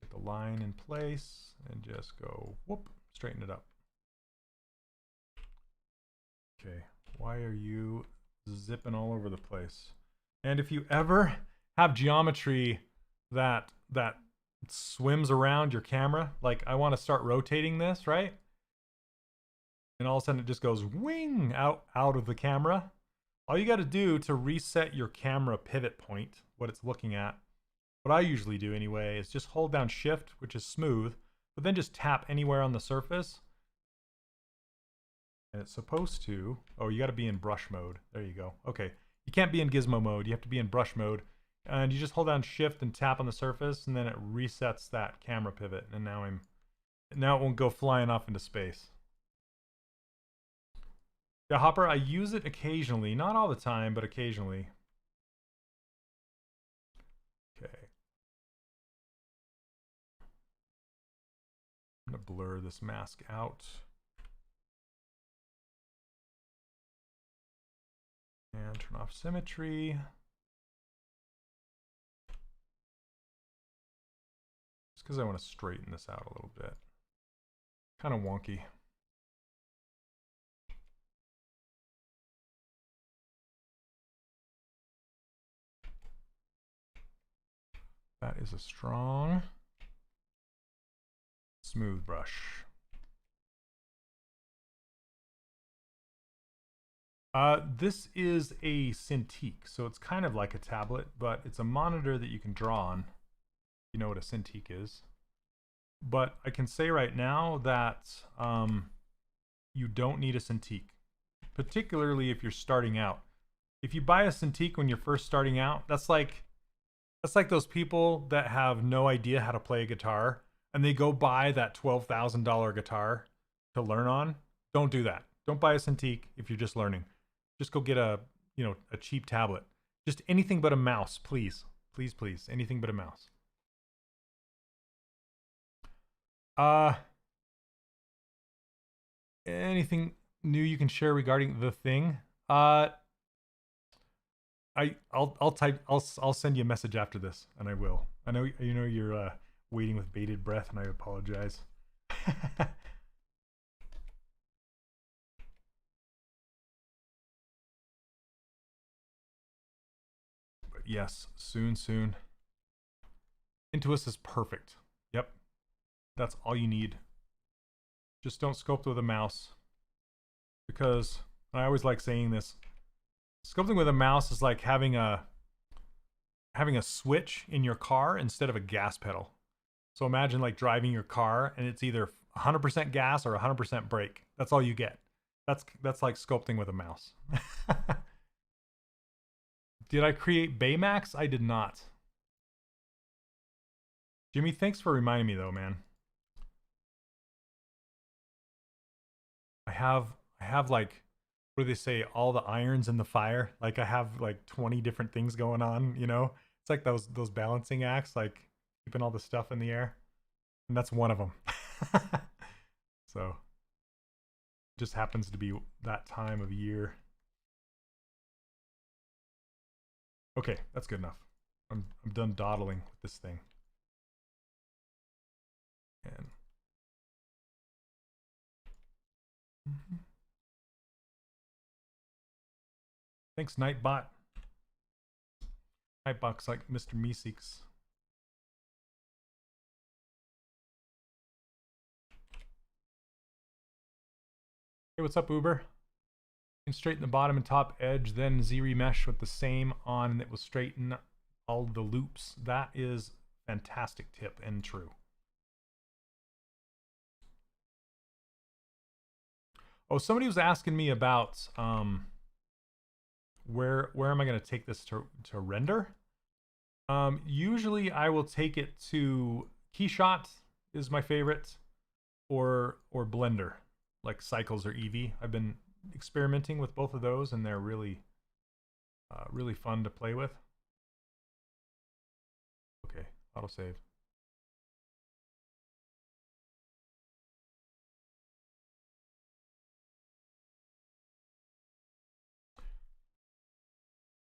Get the line in place and just go whoop, straighten it up. Okay, why are you zipping all over the place? And if you ever have geometry that swims around your camera, like I want to start rotating this, right? And all of a sudden it just goes wing out of the camera. All you got to do to reset your camera pivot point, what it's looking at, what I usually do anyway, is just hold down shift, which is smooth, but then just tap anywhere on the surface. And it's supposed to, oh, you got to be in brush mode. There you go. Okay. You can't be in gizmo mode. You have to be in brush mode. And you just hold down shift and tap on the surface, and then it resets that camera pivot. And now it won't go flying off into space. Yeah, Hopper, I use it occasionally. Not all the time, but occasionally. Okay. I'm going to blur this mask out. And turn off symmetry. Just because I want to straighten this out a little bit. Kind of wonky. That is a strong, smooth brush. This is a Cintiq, so it's kind of like a tablet, but it's a monitor that you can draw on. You know what a Cintiq is. But I can say right now that you don't need a Cintiq, particularly if you're starting out. If you buy a Cintiq when you're first starting out, that's like those people that have no idea how to play a guitar and they go buy that $12,000 guitar to learn on. Don't do that. Don't buy a Cintiq if you're just learning. Just go get a cheap tablet. Just anything but a mouse, please. Please, please. Anything but a mouse. Anything new you can share regarding the thing? I'll send you a message after this, and I will. I know you're waiting with bated breath, and I apologize. But yes, soon. Intuos is perfect. Yep. That's all you need. Just don't sculpt with a mouse. Because I always like saying this. Sculpting with a mouse is like having a switch in your car instead of a gas pedal. So imagine like driving your car and it's either 100% gas or 100% brake. That's all you get. That's like sculpting with a mouse. Did I create Baymax? I did not. Jimmy, thanks for reminding me though, man. I have like, what do they say, all the irons in the fire. Like I have like 20 different things going on, you know? It's like those balancing acts, like keeping all the stuff in the air. And that's one of them. So just happens to be that time of year. Okay, that's good enough. I'm done dawdling with this thing. And thanks, Nightbot. Nightbot's like Mr. Meeseeks. Hey, what's up, Uber? You can straighten the bottom and top edge, then Z-remesh with the same on, and it will straighten all the loops. That is a fantastic tip and true. Oh, somebody was asking me about where am I going to take this to render? Usually I will take it to Keyshot is my favorite, or Blender, like Cycles or Eevee. I've been experimenting with both of those, and they're really fun to play with. Okay, autosave.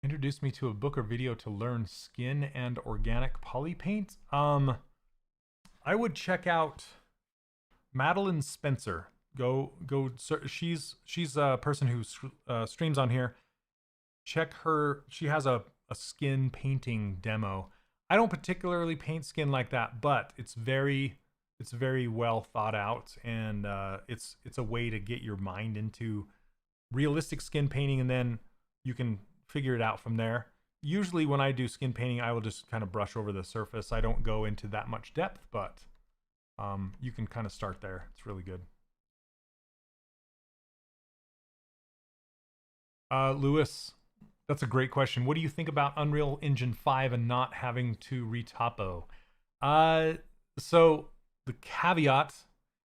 Introduced me to a book or video to learn skin and organic poly paint. I would check out Madeline Spencer. Go. She's a person who streams on here. Check her. She has a skin painting demo. I don't particularly paint skin like that, but it's very well thought out, and it's a way to get your mind into realistic skin painting, and then you can figure it out from there. Usually when I do skin painting, I will just kind of brush over the surface. I don't go into that much depth, but you can kind of start there. It's really good. Lewis, that's a great question. What do you think about Unreal Engine 5 and not having to retopo? Uh, so the caveat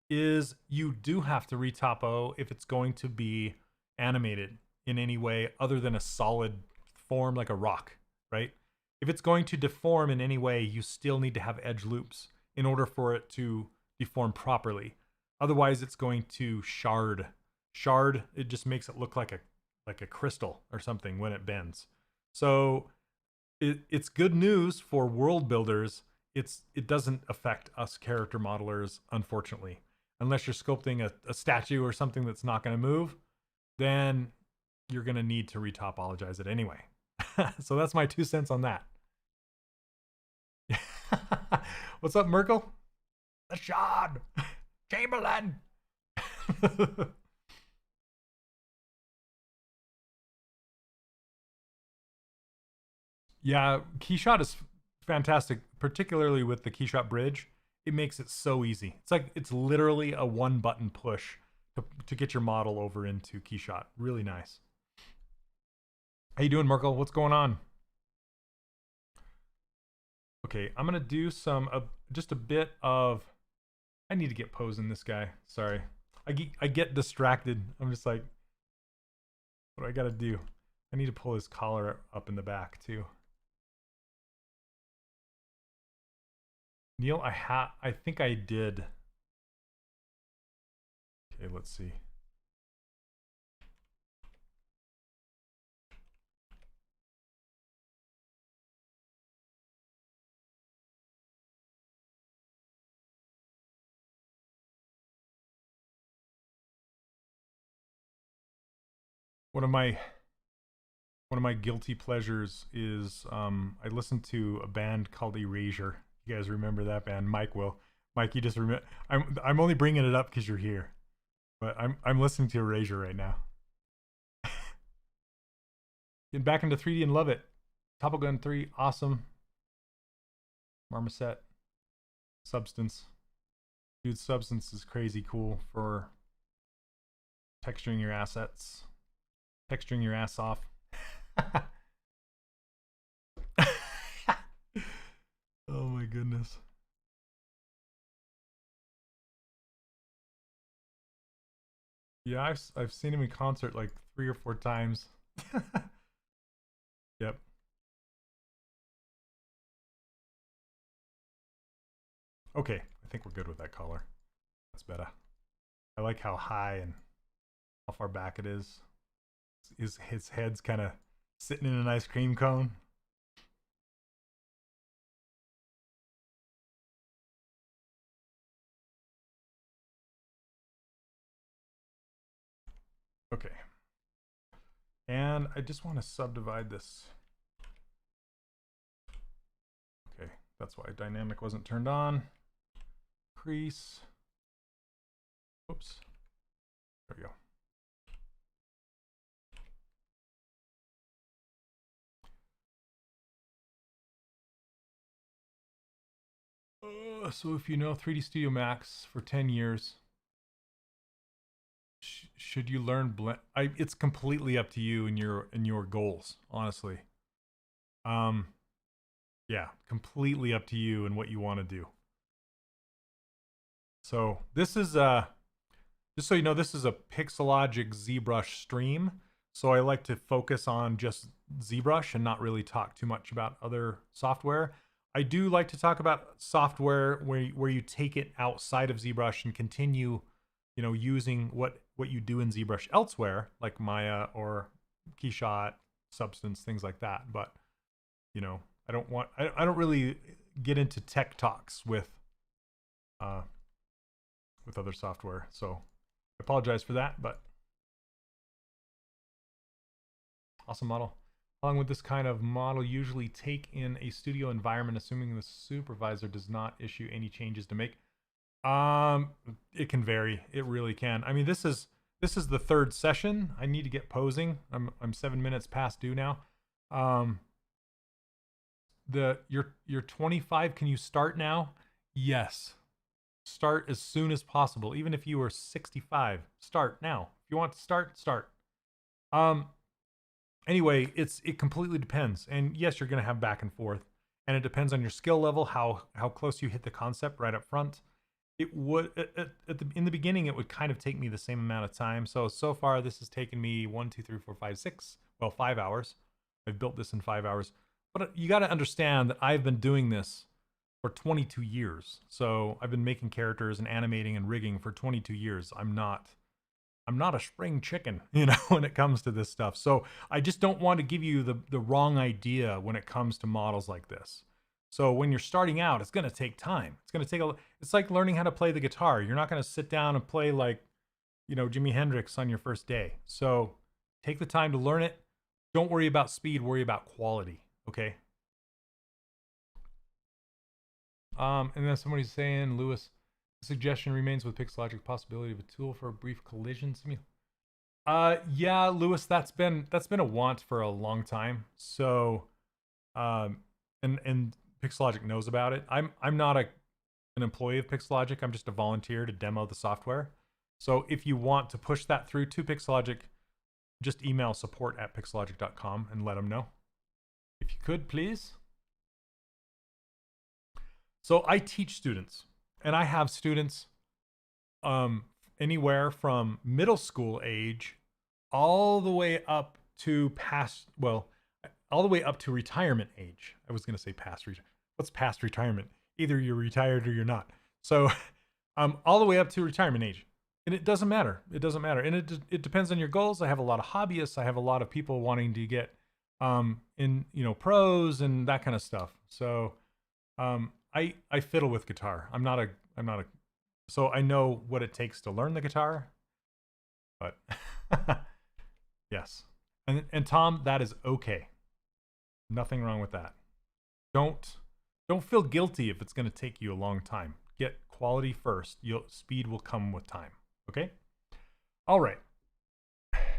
is you do have to retopo if it's going to be animated in any way other than a solid form like a rock, right? If it's going to deform in any way, you still need to have edge loops in order for it to deform properly. Otherwise, it's going to shard. Shard, it just makes it look like a crystal or something when it bends. So it's good news for world builders. It doesn't affect us character modelers, unfortunately. Unless you're sculpting a statue or something that's not going to move, then you're going to need to retopologize it anyway. So that's my 2 cents on that. What's up, Merkel? The Shard! Chamberlain! Yeah, Keyshot is fantastic, particularly with the Keyshot bridge. It makes it so easy. It's literally a one button push to get your model over into Keyshot. Really nice. How you doing, Merkel? What's going on? Okay, I'm gonna do just a bit of. I need to get posing this guy. Sorry, I get distracted. I'm just like, what do I gotta do? I need to pull his collar up in the back too. Neil, I think I did. Okay, let's see. One of my guilty pleasures is I listen to a band called Erasure. You guys remember that band? Mike will. Mike, you just remember. I'm only bringing it up because you're here, but I'm listening to Erasure right now. Getting back into 3D and love it. Topo Gun 3, awesome. Marmoset, Substance. Dude, Substance is crazy cool for texturing your assets, texturing your ass off. Oh my goodness. Yeah, I've seen him in concert like 3 or 4 times. Yep. Okay, I think we're good with that collar. That's better. I like how high and how far back it is. His head's kind of sitting in an ice cream cone. Okay. And I just want to subdivide this. Okay, that's why dynamic wasn't turned on. Crease. Oops. There we go. So if you know 3D Studio Max for 10 years, should you learn blend? It's completely up to you and your goals, honestly. Um, Yeah, completely up to you and what you want to do. So this is just so you know, this is a Pixologic ZBrush stream. So I like to focus on just ZBrush and not really talk too much about other software. I do like to talk about software where you take it outside of ZBrush and continue, using what you do in ZBrush elsewhere, like Maya or Keyshot, Substance, things like that. But I don't really get into tech talks with other software. So I apologize for that, but awesome model. How long would this kind of model usually take in a studio environment, assuming the supervisor does not issue any changes to make? It can vary. It really can. I mean, this is the third session. I need to get posing. I'm 7 minutes past due now. You're 25. Can you start now? Yes. Start as soon as possible. Even if you were 65, start now. If you want to start. Anyway, it completely depends. And yes, you're going to have back and forth, and it depends on your skill level, how close you hit the concept right up front. It would in the beginning, it would kind of take me the same amount of time. So far, this has taken me 1, 2, 3, 4, 5, 6. Well, 5 hours. I've built this in 5 hours. But you got to understand that I've been doing this for 22 years. So I've been making characters and animating and rigging for 22 years. I'm not a spring chicken, when it comes to this stuff. So I just don't want to give you the wrong idea when it comes to models like this. So when you're starting out, it's going to take time. It's like learning how to play the guitar. You're not going to sit down and play like, Jimi Hendrix on your first day. So take the time to learn it. Don't worry about speed, worry about quality. Okay. And then somebody's saying, Lewis, the suggestion remains with Pixologic possibility of a tool for a brief collision simulation. Yeah, Lewis, that's been a want for a long time. So, and Pixologic knows about it. I'm not an employee of Pixologic. I'm just a volunteer to demo the software. So if you want to push that through to Pixologic, just email support@pixologic.com and let them know. If you could, please. So I teach students, and I have students anywhere from middle school age all the way up to all the way up to retirement age. I was going to say what's past retirement? Either you're retired or you're not. So all the way up to retirement age. And it doesn't matter. It doesn't matter. And it depends on your goals. I have a lot of hobbyists. I have a lot of people wanting to get in, pros and that kind of stuff. So I fiddle with guitar. I'm not a so I know what it takes to learn the guitar. But yes. And Tom, that is okay. Nothing wrong with that. Don't feel guilty if it's going to take you a long time. Get quality first. Speed will come with time. Okay? All right.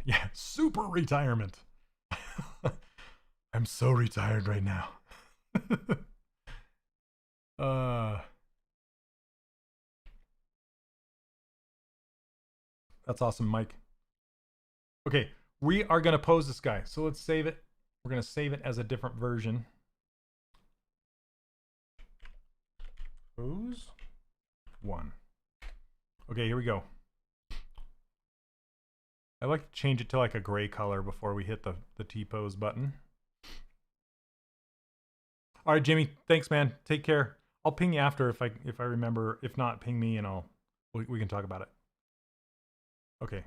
Yeah, super retirement. I'm so retired right now. That's awesome, Mike. Okay, we are going to pose this guy. So let's save it. We're going to save it as a different version. Pose 1. Okay, here we go. I like to change it to like a gray color before we hit the T-pose button. All right, Jimmy, thanks, man. Take care. I'll ping you after if I remember. If not, ping me and we can talk about it. Okay.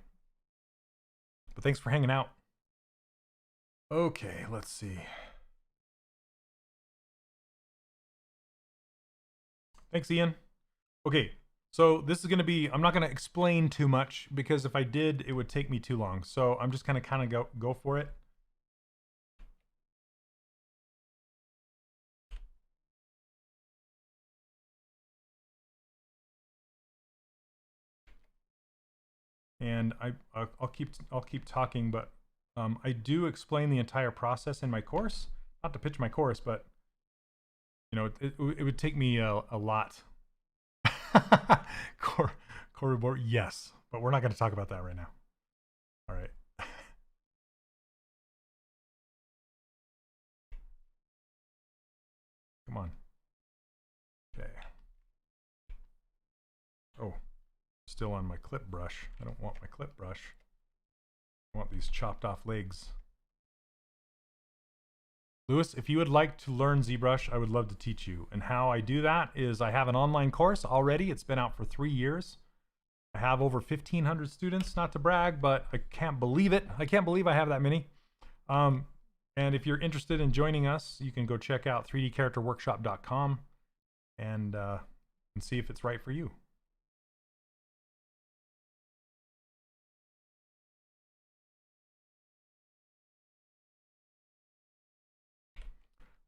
But thanks for hanging out. Okay, let's see. Thanks, Ian. Okay, so this is going to be, I'm not going to explain too much because if I did, it would take me too long. So I'm just going to kind of go for it. And I'll keep talking, but I do explain the entire process in my course. Not to pitch my course, but it would take me a lot. Core report, yes, but we're not going to talk about that right now. All right. Come on. Okay. Oh, still on my clip brush. I don't want my clip brush. I want these chopped off legs. Lewis, if you would like to learn ZBrush, I would love to teach you. And how I do that is I have an online course already. It's been out for 3 years. I have over 1,500 students, not to brag, but I can't believe it. I can't believe I have that many. And if you're interested in joining us, you can go check out 3dcharacterworkshop.com and see if it's right for you.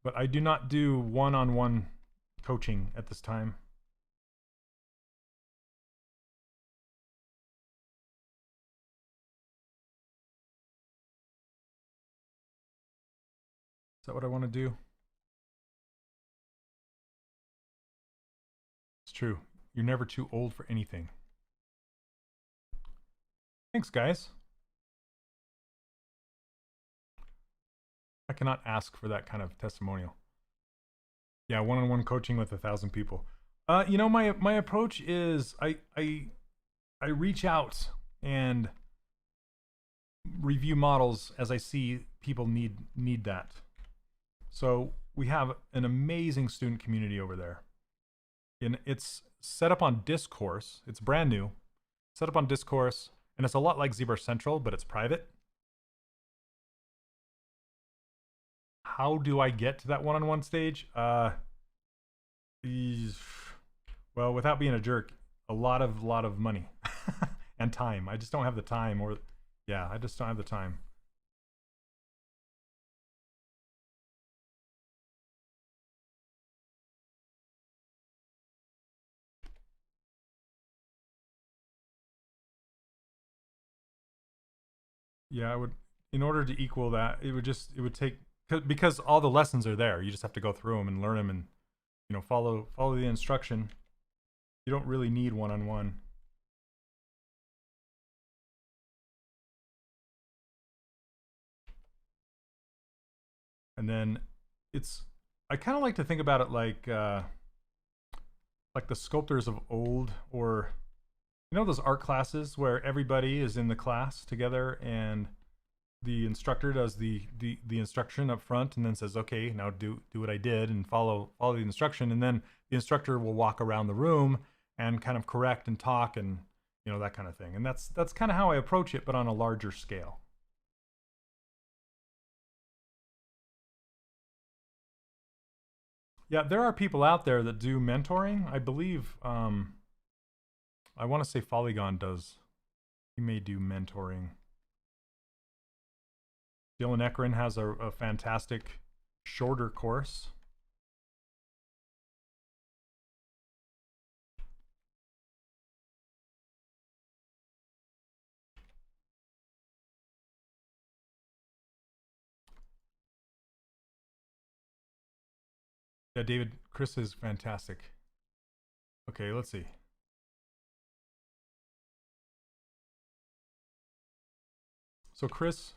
But I do not do one-on-one coaching at this time. Is that what I want to do? It's true. You're never too old for anything. Thanks, guys. I cannot ask for that kind of testimonial. Yeah, one-on-one coaching with 1,000 people. You know, my approach is I reach out and review models as I see people need that. So we have an amazing student community over there. And it's set up on Discourse. It's brand new. Set up on Discourse, and it's a lot like ZBrush Central, but it's private. How do I get to that one-on-one stage? Well, without being a jerk, a lot of money and time. I just don't have the time, or yeah, I just don't have the time. Yeah, I would, in order to equal that, it would take, because all the lessons are there. You just have to go through them and learn them and, you know, follow the instruction. You don't really need one-on-one. And then I kind of like to think about it like the sculptors of old, or you know, those art classes where everybody is in the class together and the instructor does the instruction up front and then says, okay, now do what I did and follow the instruction, and then the instructor will walk around the room and kind of correct and talk and, you know, that kind of thing. And that's kind of how I approach it, but on a larger scale. Yeah, there are people out there that do mentoring. I believe, I want to say Polygon does. He may do mentoring. Dylan Ekron has a fantastic shorter course. Yeah, David, Chris is fantastic. Okay, let's see. So Chris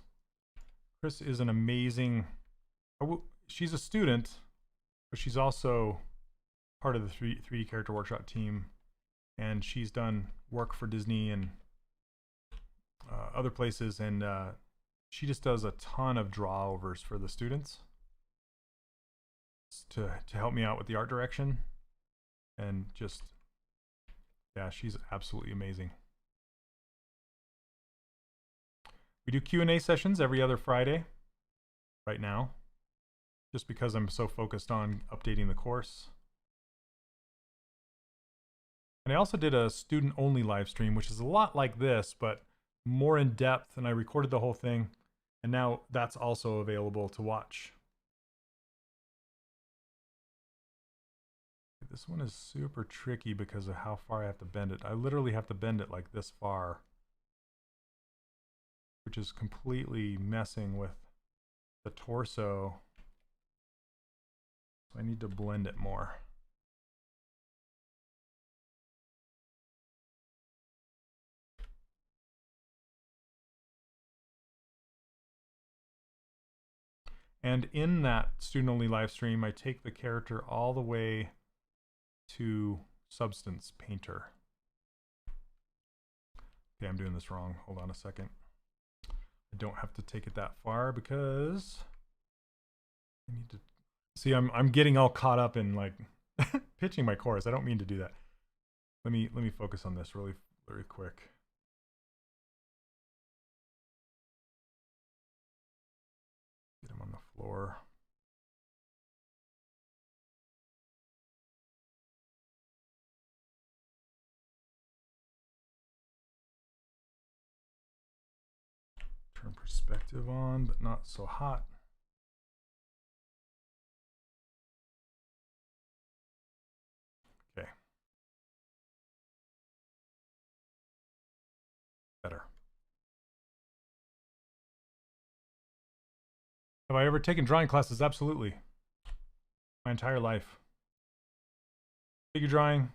is an amazing, she's a student, but she's also part of the 3D Character Workshop team, and she's done work for Disney and other places, and she just does a ton of drawovers for the students to help me out with the art direction, and just, yeah, she's absolutely amazing. We do Q&A sessions every other Friday right now, just because I'm so focused on updating the course. And I also did a student-only live stream, which is a lot like this, but more in depth, and I recorded the whole thing, and now that's also available to watch. This one is super tricky because of how far I have to bend it. I literally have to bend it like this far, which is completely messing with the torso. So I need to blend it more. And in that student-only live stream, I take the character all the way to Substance Painter. Okay, I'm doing this wrong. Hold on a second. I don't have to take it that far because I need to see. I'm getting all caught up in like pitching my course. I don't mean to do that. Let me focus on this really quick. Get him on the floor. Turn perspective on, but not so hot. Okay. Better. Have I ever taken drawing classes? Absolutely. My entire life. Figure drawing,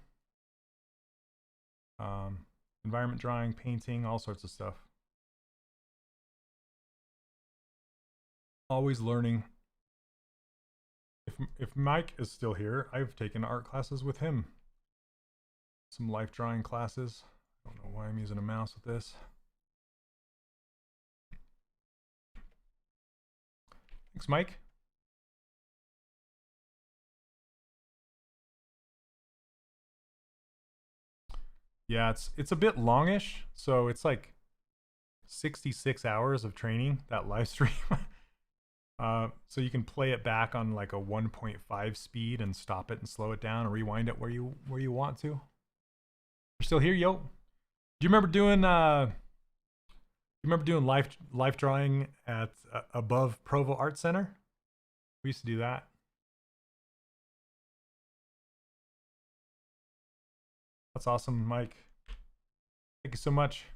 environment drawing, painting, all sorts of stuff. Always learning. If Mike is still here, I've taken art classes with him. Some life drawing classes. I don't know why I'm using a mouse with this. Thanks, Mike. Yeah, it's a bit longish, so it's like 66 hours of training, that live stream. So you can play it back on like a 1.5 speed and stop it and slow it down and rewind it where you want to. You're still here, yo? Do you remember doing life drawing at above Provo Art Center? We used to do that. That's awesome, Mike. Thank you so much.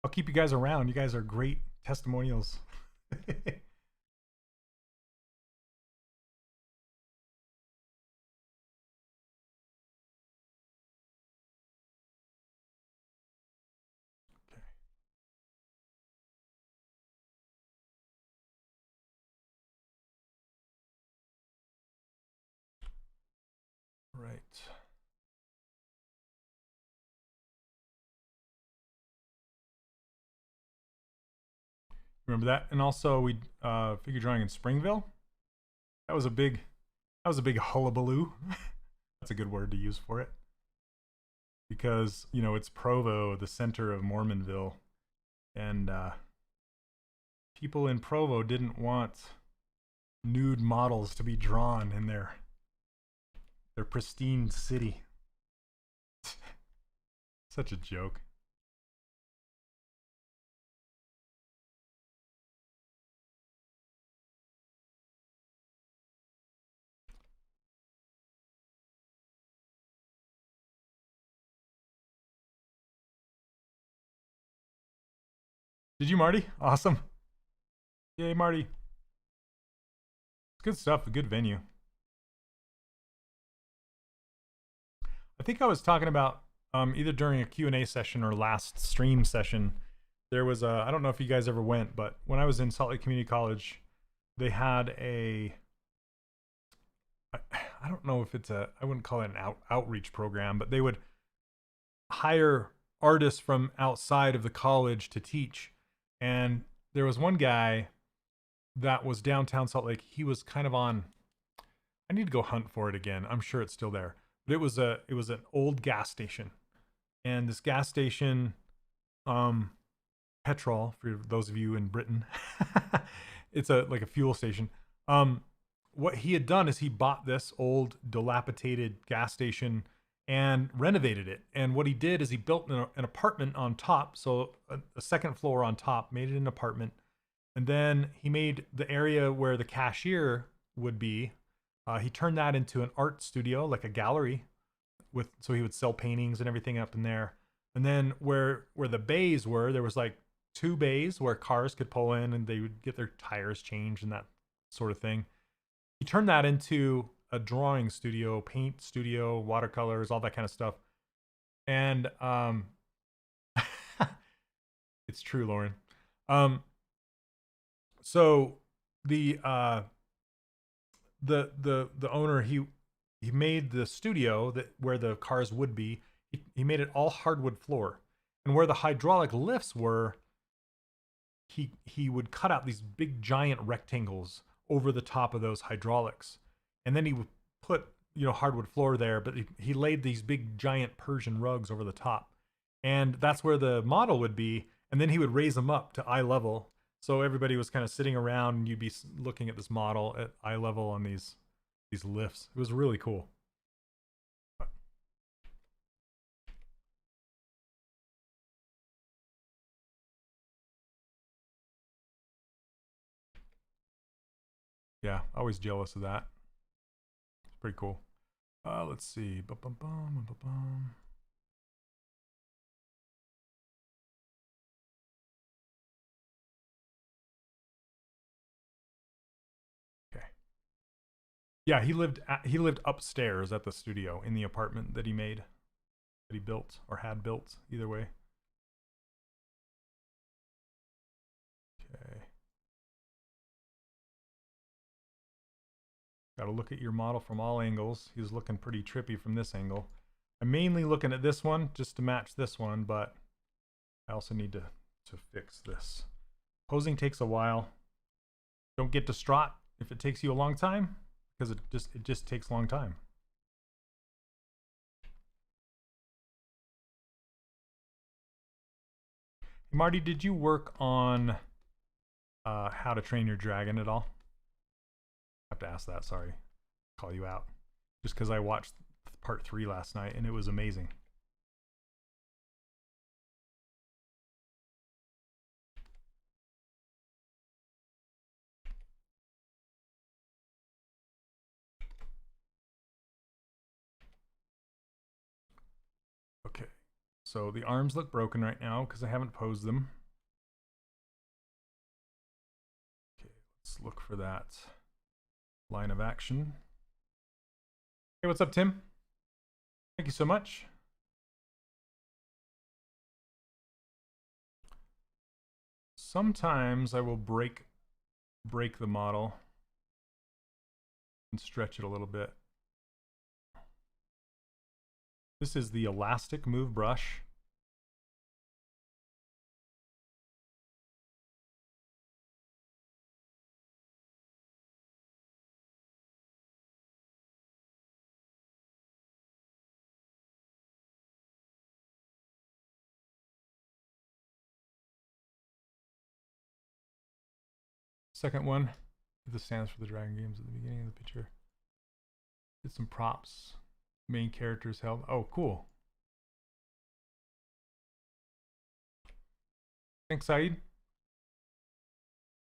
I'll keep you guys around. You guys are great testimonials. Okay. Right. Remember that? And also we figure drawing in Springville. That was a big hullabaloo. That's a good word to use for it. Because, you know, it's Provo, the center of Mormonville. And people in Provo didn't want nude models to be drawn in their pristine city. Such a joke. Did you, Marty? Awesome. Yay, Marty. It's good stuff, a good venue. I think I was talking about either during a Q&A session or last stream session, there was a, I don't know if you guys ever went, but when I was in Salt Lake Community College, they had a, I don't know if it's a, I wouldn't call it an outreach program, but they would hire artists from outside of the college to teach. And there was one guy that was downtown Salt Lake. He was kind of on, I need to go hunt for it again. I'm sure it's still there. But it was an old gas station. And this gas station, petrol, for those of you in Britain, it's like a fuel station. What he had done is he bought this old dilapidated gas station and renovated it. And what he did is he built an apartment on top, so a second floor on top, made it an apartment. And then he made the area where the cashier would be, he turned that into an art studio, like a gallery, so he would sell paintings and everything up in there. And then where the bays were, there was like 2 bays where cars could pull in and they would get their tires changed and that sort of thing. He turned that into a drawing studio, paint studio, watercolors, all that kind of stuff. And it's true, Lauren. So the owner, he made the studio that where the cars would be. He made it all hardwood floor, and where the hydraulic lifts were, he would cut out these big giant rectangles over the top of those hydraulics, and then he would put hardwood floor there, but he laid these big giant Persian rugs over the top, and that's where the model would be, and then he would raise them up to eye level, so everybody was kind of sitting around and you'd be looking at this model at eye level on these lifts. It was really cool. Yeah, always jealous of that. It's pretty cool. Let's see. Okay. Yeah, he lived upstairs at the studio in the apartment that he made, that he built or had built, either way. Okay. Got to look at your model from all angles. He's looking pretty trippy from this angle. I'm mainly looking at this one just to match this one, but I also need to fix this. Posing takes a while. Don't get distraught if it takes you a long time, because it just takes a long time. Hey, Marty, did you work on How to Train Your Dragon at all? I have to ask that, sorry. Call you out. Just because I watched part 3 last night and it was amazing. Okay, so the arms look broken right now because I haven't posed them. Okay, let's look for that line of action. Hey, what's up, Tim? Thank you so much. Sometimes I will break the model and stretch it a little bit. This is the elastic move brush. Second one, the stands for the Dragon Games at the beginning of the picture. Did some props. Main characters held. Oh, cool. Thanks, Saeed.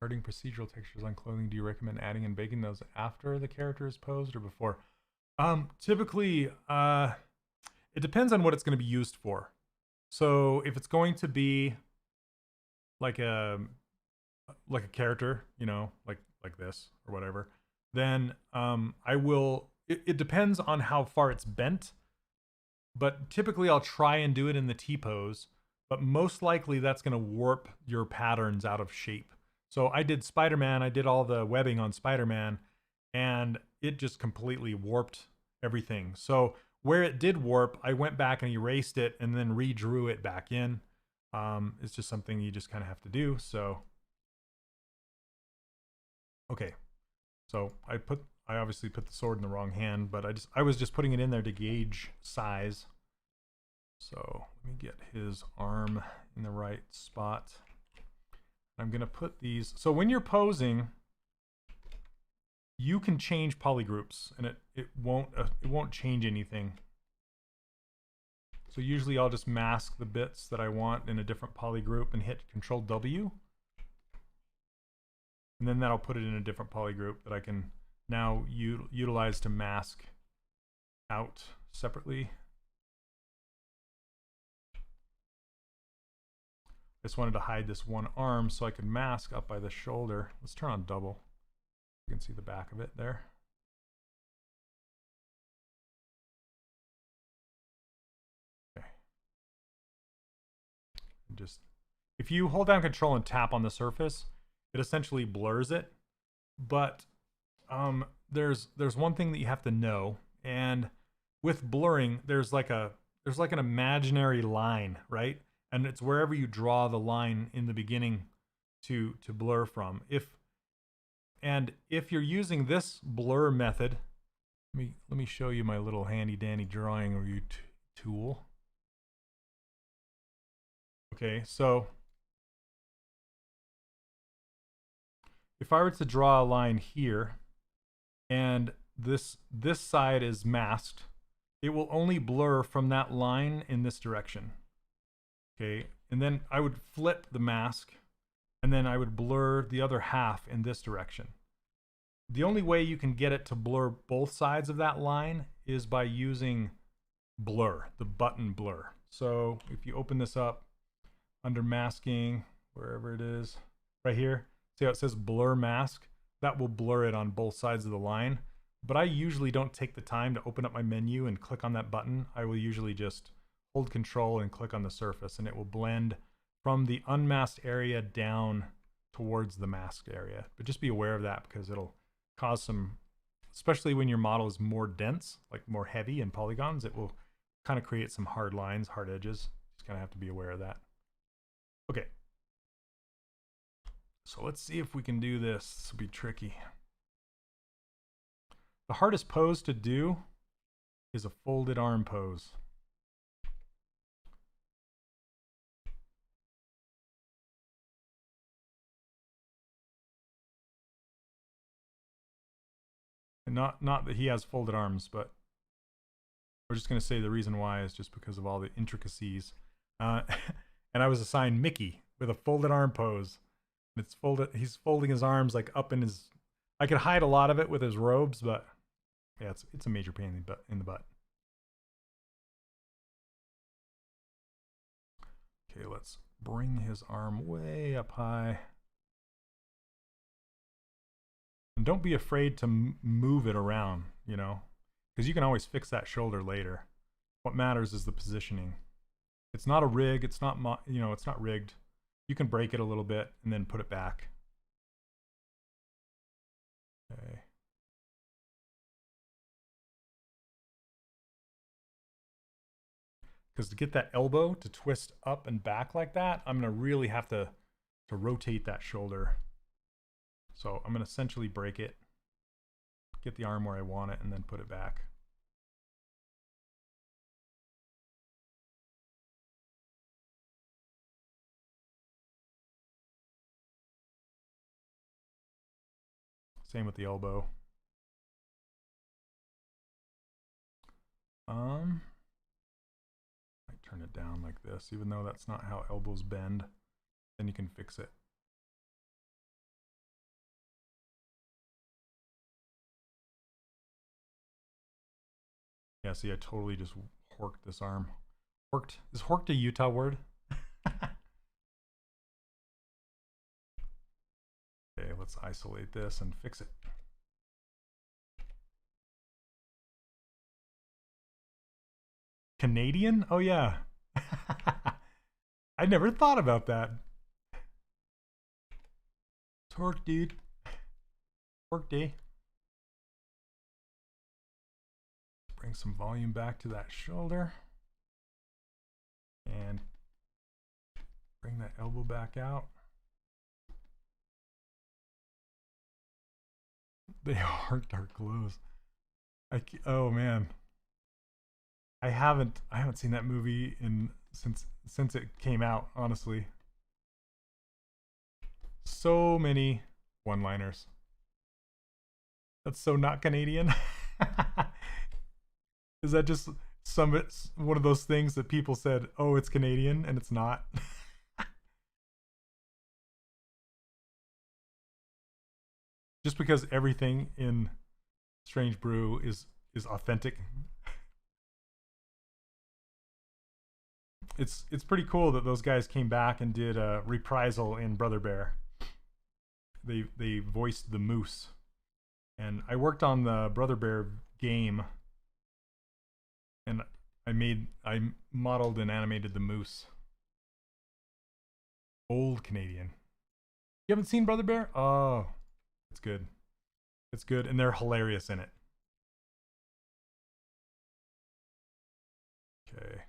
Regarding procedural textures on clothing, do you recommend adding and baking those after the character is posed or before? Typically, it depends on what it's going to be used for. So if it's going to be like a character, like this or whatever, then I will. It depends on how far it's bent, but typically I'll try and do it in the T pose. But most likely that's going to warp your patterns out of shape. So I did Spider-Man. I did all the webbing on Spider-Man, and it just completely warped everything. So where it did warp, I went back and erased it and then redrew it back in. It's just something you just kind of have to do. So, okay. So I obviously put the sword in the wrong hand, but I was just putting it in there to gauge size. So let me get his arm in the right spot. I'm gonna put these. So when you're posing, you can change polygroups, and it won't change anything. So usually I'll just mask the bits that I want in a different polygroup and hit Control W, and then that'll put it in a different polygroup that I can now utilize to mask out separately. I just wanted to hide this one arm so I could mask up by the shoulder. Let's turn on double. You can see the back of it there. Okay. Just, if you hold down Control and tap on the surface, it essentially blurs it. but there's one thing that you have to know, and with blurring, there's like an imaginary line, right? And it's wherever you draw the line in the beginning to blur from. If you're using this blur method, let me show you my little handy dandy drawing tool. Okay, so if I were to draw a line here, and this side is masked, it will only blur from that line in this direction. Okay, and then I would flip the mask, and then I would blur the other half in this direction. The only way you can get it to blur both sides of that line is by using blur, the button blur. So if you open this up under masking, wherever it is, right here, see how it says blur mask? That will blur it on both sides of the line. But I usually don't take the time to open up my menu and click on that button. I will usually just hold control and click on the surface, and it will blend from the unmasked area down towards the masked area. But just be aware of that, because it'll cause some, especially when your model is more dense, like more heavy in polygons, it will kind of create some hard lines, hard edges. Just kind of have to be aware of that. Okay. So let's see if we can do this. This will be tricky. The hardest pose to do is a folded arm pose. And not that he has folded arms, but we're just going to say the reason why is just because of all the intricacies. And I was assigned Mickey with a folded arm pose. It's folded. He's folding his arms like up in his. I could hide a lot of it with his robes, but yeah, it's a major pain in the butt. Okay, let's bring his arm way up high. And don't be afraid to move it around, you know, because you can always fix that shoulder later. What matters is the positioning. It's not a rig. It's not, it's not rigged. You can break it a little bit and then put it back. Okay. Because to get that elbow to twist up and back like that, I'm going to really have to rotate that shoulder. So I'm going to essentially break it, get the arm where I want it, and then put it back. Same with the elbow. Might turn it down like this, even though that's not how elbows bend. Then you can fix it. Yeah, see, I totally just horked this arm. Horked? Is horked a Utah word? Okay, let's isolate this and fix it. Canadian? Oh yeah. I never thought about that. Torque, dude. Torque day. Bring some volume back to that shoulder. And bring that elbow back out. They are dark clothes. Oh man. I haven't seen that movie since it came out, honestly. So many one-liners. That's so not Canadian. Is that just one of those things that people said, oh, it's Canadian, and it's not? Just because everything in Strange Brew is authentic. It's pretty cool that those guys came back and did a reprisal in Brother Bear. They voiced the moose, and I worked on the Brother Bear game, and I modeled and animated the moose. Old Canadian. You haven't seen Brother Bear? Oh, it's good. It's good, and they're hilarious in it. Okay.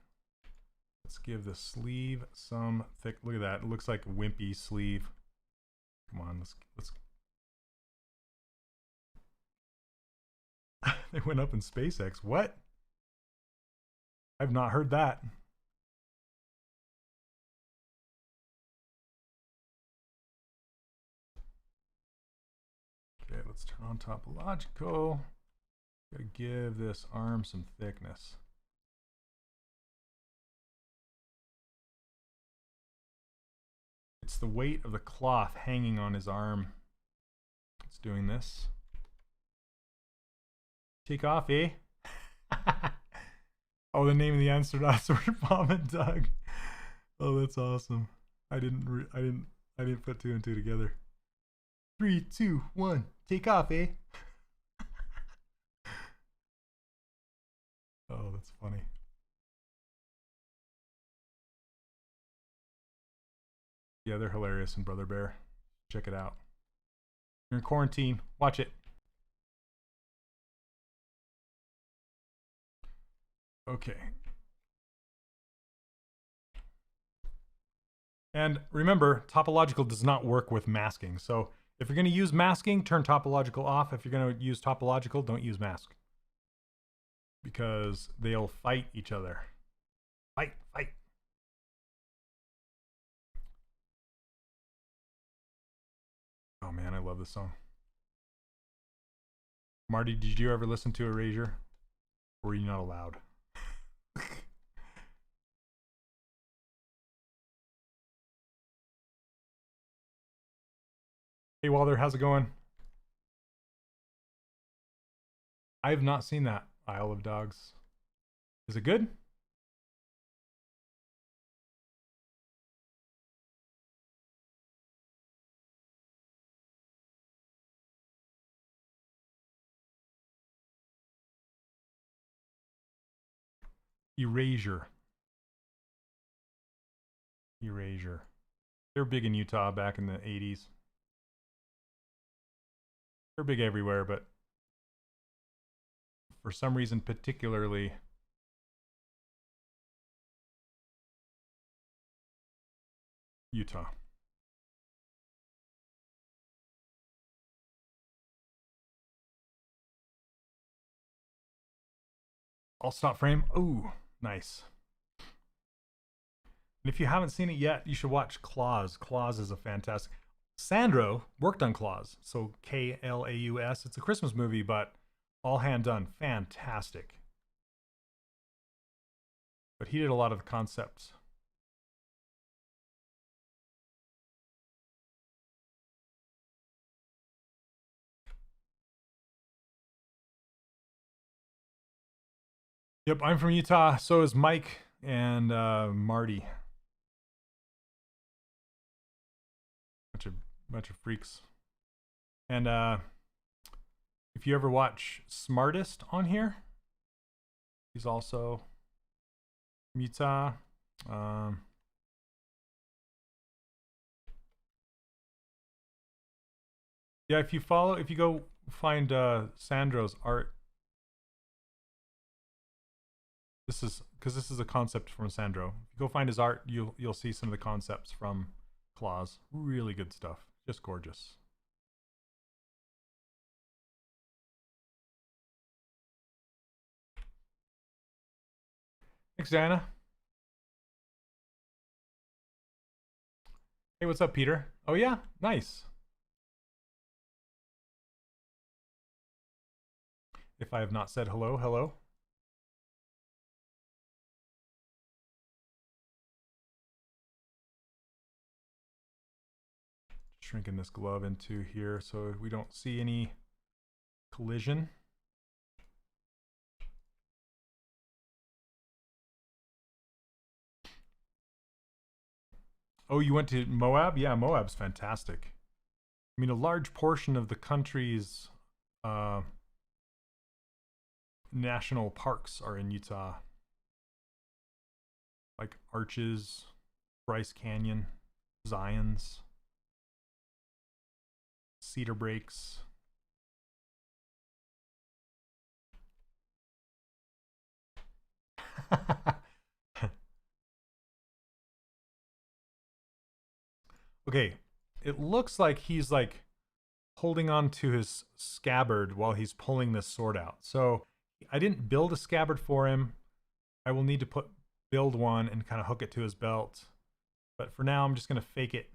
Let's give the sleeve some thick. Look at that. It looks like a wimpy sleeve. Come on, let's. They went up in SpaceX. What? I've not heard that. Okay, let's turn on topological. Gotta give this arm some thickness. It's the weight of the cloth hanging on his arm. It's doing this. Take off, eh? Oh, the name of the astronauts were Mom and Doug. Oh, that's awesome. I didn't put two and two together. 3, 2, 1, take off, eh? Oh, that's funny. Yeah, they're hilarious in Brother Bear. Check it out. You're in quarantine. Watch it. Okay. And remember, topological does not work with masking. So if you're going to use masking, turn topological off. If you're going to use topological, don't use mask. Because they'll fight each other. Fight, fight. Oh man, I love this song. Marty, did you ever listen to Erasure? Or were you not allowed? Hey Walter, how's it going? I have not seen that. Isle of Dogs. Is it good? Erasure. Erasure. They're big in Utah back in the 80s. They're big everywhere, but for some reason, particularly Utah. All stop frame. Ooh, nice. And if you haven't seen it yet, you should watch Claus. Claus is a fantastic. Sandro worked on Claus, so Klaus. It's a Christmas movie, but all hand done. Fantastic. But he did a lot of the concepts. Yep, I'm from Utah. So is Mike and Marty. Bunch of freaks. And if you ever watch Smartest on here, he's also from Utah. Yeah, if you go find Sandro's art. This is a concept from Sandro. If you go find his art, you'll see some of the concepts from Claus. Really good stuff. Just gorgeous. Thanks, Diana. Hey, what's up, Peter? Oh yeah, nice. If I have not said hello, hello. Shrinking this glove into here so we don't see any collision. Oh, you went to Moab? Yeah, Moab's fantastic. I mean, a large portion of the country's national parks are in Utah. Like Arches, Bryce Canyon, Zion's, Cedar Breaks. Okay, it looks like he's like holding on to his scabbard while he's pulling this sword out. So I didn't build a scabbard for him. I will need to build one and kind of hook it to his belt. But for now, I'm just going to fake it.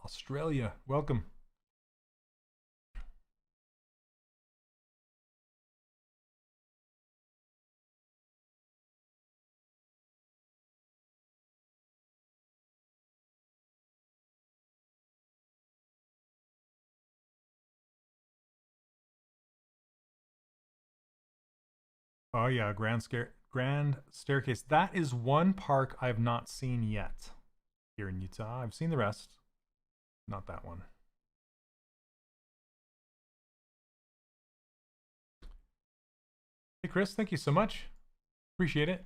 Australia, welcome. Oh yeah, Grand Staircase. That is one park I've not seen yet here in Utah. I've seen the rest, not that one. Hey Chris, thank you so much. Appreciate it.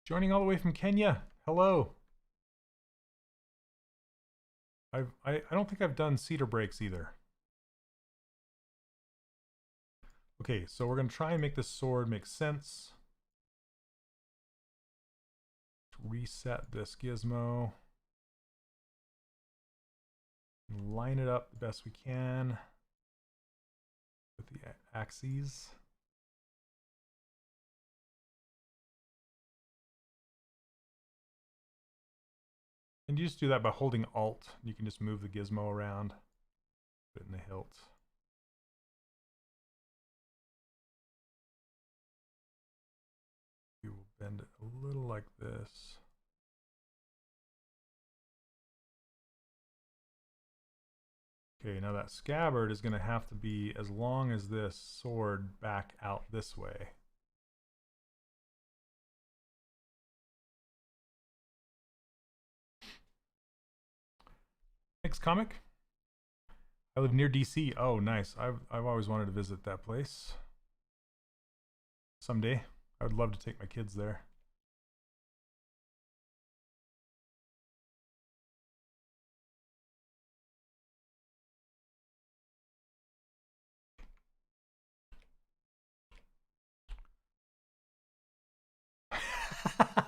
Joining all the way from Kenya. Hello. I don't think I've done cedar breaks either. Okay, so we're gonna try and make this sword make sense. Reset this gizmo. Line it up the best we can with the axes. And you just do that by holding Alt. You can just move the gizmo around, put it in the hilt. We will bend it a little like this. Okay, now that scabbard is going to have to be as long as this sword back out this way. Next comic. I live near DC. Oh, nice. I've always wanted to visit that place. Someday. I would love to take my kids there.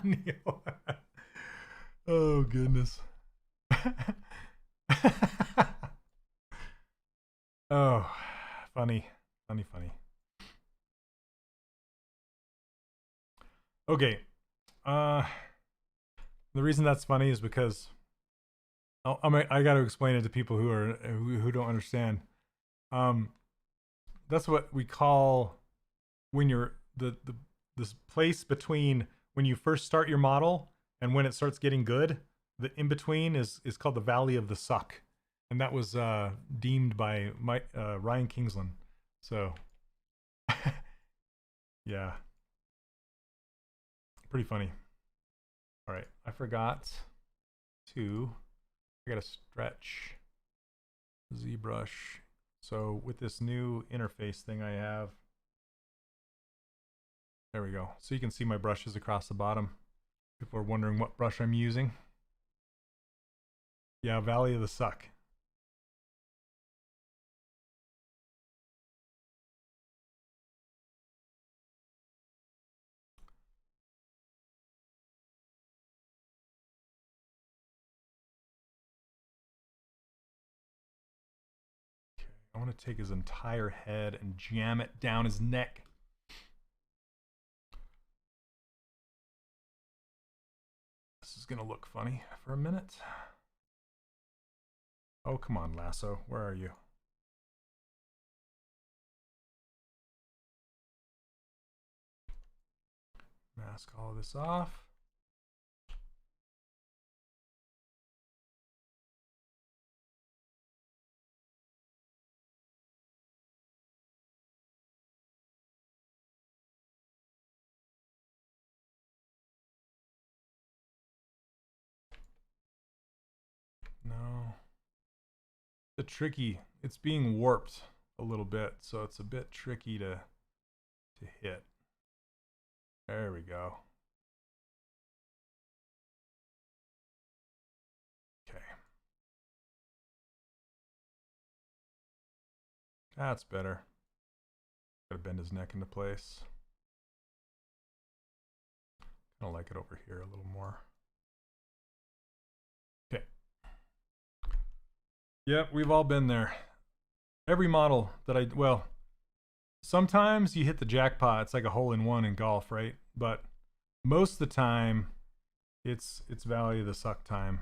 Neil. Oh, goodness. Oh, funny. Funny. Okay. The reason that's funny is because I got to explain it to people who don't understand. That's what we call when you're this place between when you first start your model and when it starts getting good. The in between is called the Valley of the Suck, and that was deemed by Ryan Kingsland. So, yeah, pretty funny. All right, I forgot to. I gotta stretch ZBrush. So with this new interface thing I have, there we go. So you can see my brushes across the bottom. People are wondering what brush I'm using. Yeah, Valley of the Suck. Okay, I want to take his entire head and jam it down his neck. This is gonna look funny for a minute. Oh, come on, Lasso. Where are you? Mask all of this off. No. It's being warped a little bit, so it's a bit tricky to hit. There we go. Okay. That's better. Gotta bend his neck into place. I like it over here a little more. Okay. Yep, we've all been there. Every model that well, sometimes you hit the jackpot. It's like a hole-in-one in golf, right? But most of the time, it's Valley of the Suck time.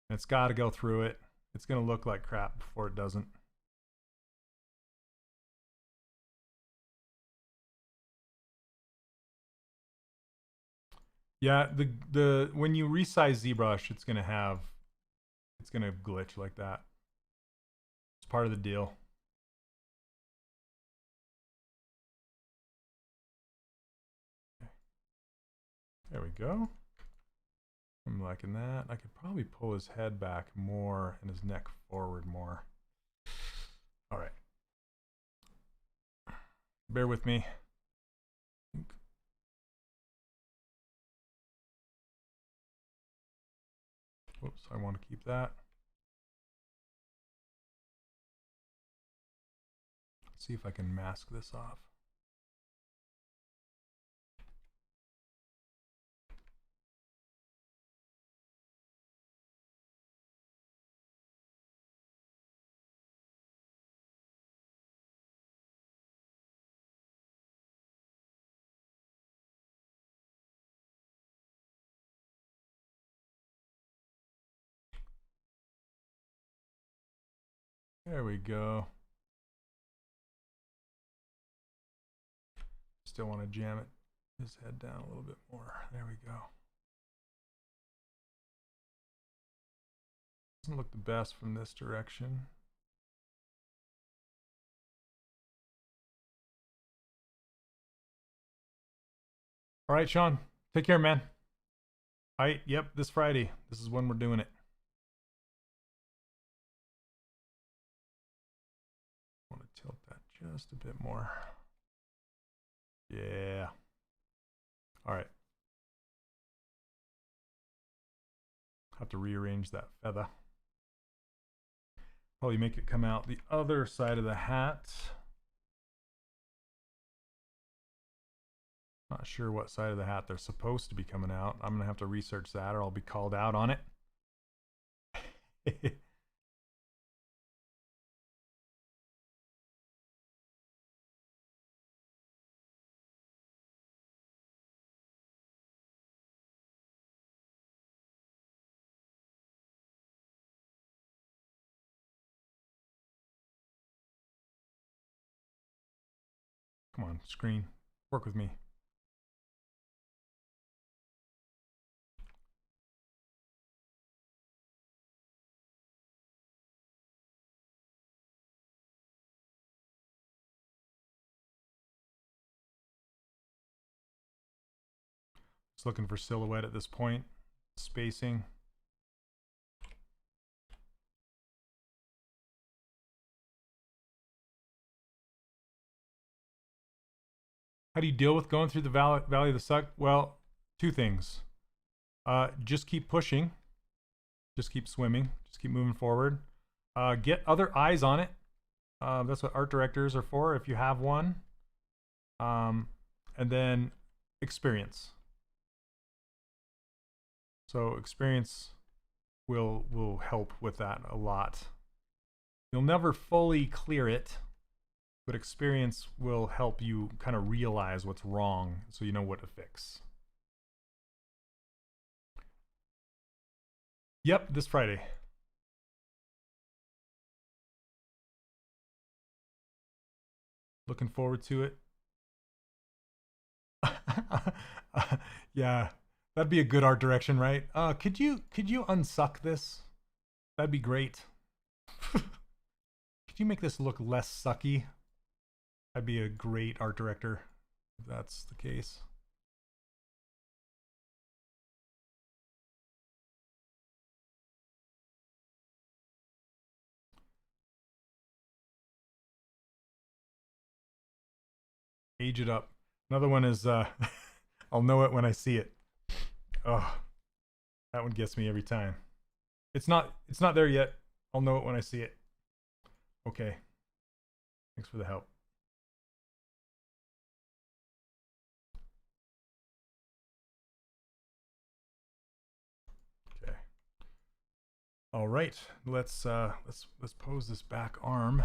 And it's got to go through it. It's going to look like crap before it doesn't. Yeah, the when you resize ZBrush, it's gonna glitch like that. It's part of the deal. Okay. There we go. I'm liking that. I could probably pull his head back more and his neck forward more. All right. Bear with me. Whoops, I want to keep that. Let's see if I can mask this off. There we go. Still want to jam it, his head down a little bit more. There we go. Doesn't look the best from this direction. All right, Sean, take care, man. All right, yep, this Friday. This is when we're doing it. I want to tilt that just a bit more. Yeah. All right. Have to rearrange that feather. Probably make it come out the other side of the hat. Not sure what side of the hat they're supposed to be coming out. I'm gonna have to research that or I'll be called out on it. Come on, screen. Work with me. Just looking for silhouette at this point. Spacing. How do you deal with going through the valley of the suck? Well, two things. Just keep pushing. Just keep swimming. Just keep moving forward. Get other eyes on it. That's what art directors are for, if you have one. And then experience. So experience will help with that a lot. You'll never fully clear it, but experience will help you kind of realize what's wrong so you know what to fix. Yep, this Friday. Looking forward to it. Yeah, that'd be a good art direction, right? Could you unsuck this? That'd be great. Could you make this look less sucky? I'd be a great art director if that's the case. Age it up. Another one is I'll know it when I see it. Oh, that one gets me every time. It's not there yet. I'll know it when I see it. Okay. Thanks for the help. Okay. All right. Let's pose this back arm.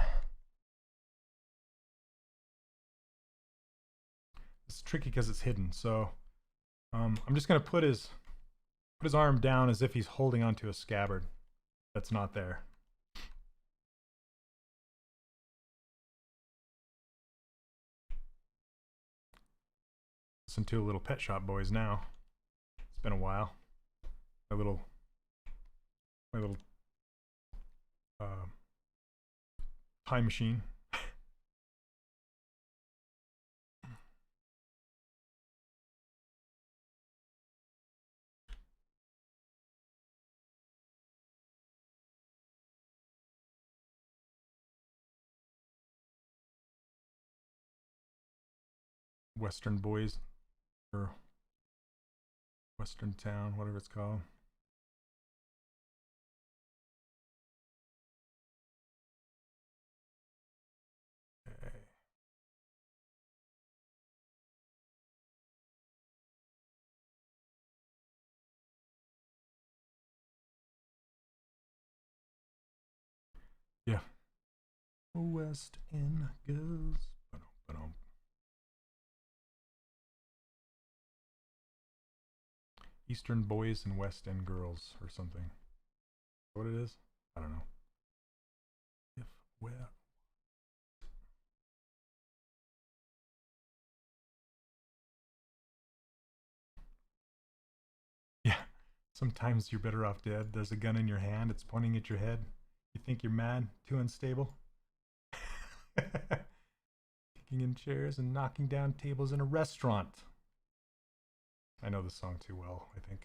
It's tricky because it's hidden. So I'm just gonna put his arm down as if he's holding onto a scabbard that's not there. Listen to a little Pet Shop Boys now. It's been a while. My little time machine. Western Boys, or Western Town, whatever it's called. Okay. Yeah. West End goes. Eastern Boys and West End Girls or something. What it is? I don't know. If where. Yeah. Sometimes you're better off dead. There's a gun in your hand. It's pointing at your head. You think you're mad? Too unstable? Kicking in chairs and knocking down tables in a restaurant. I know this song too well, I think.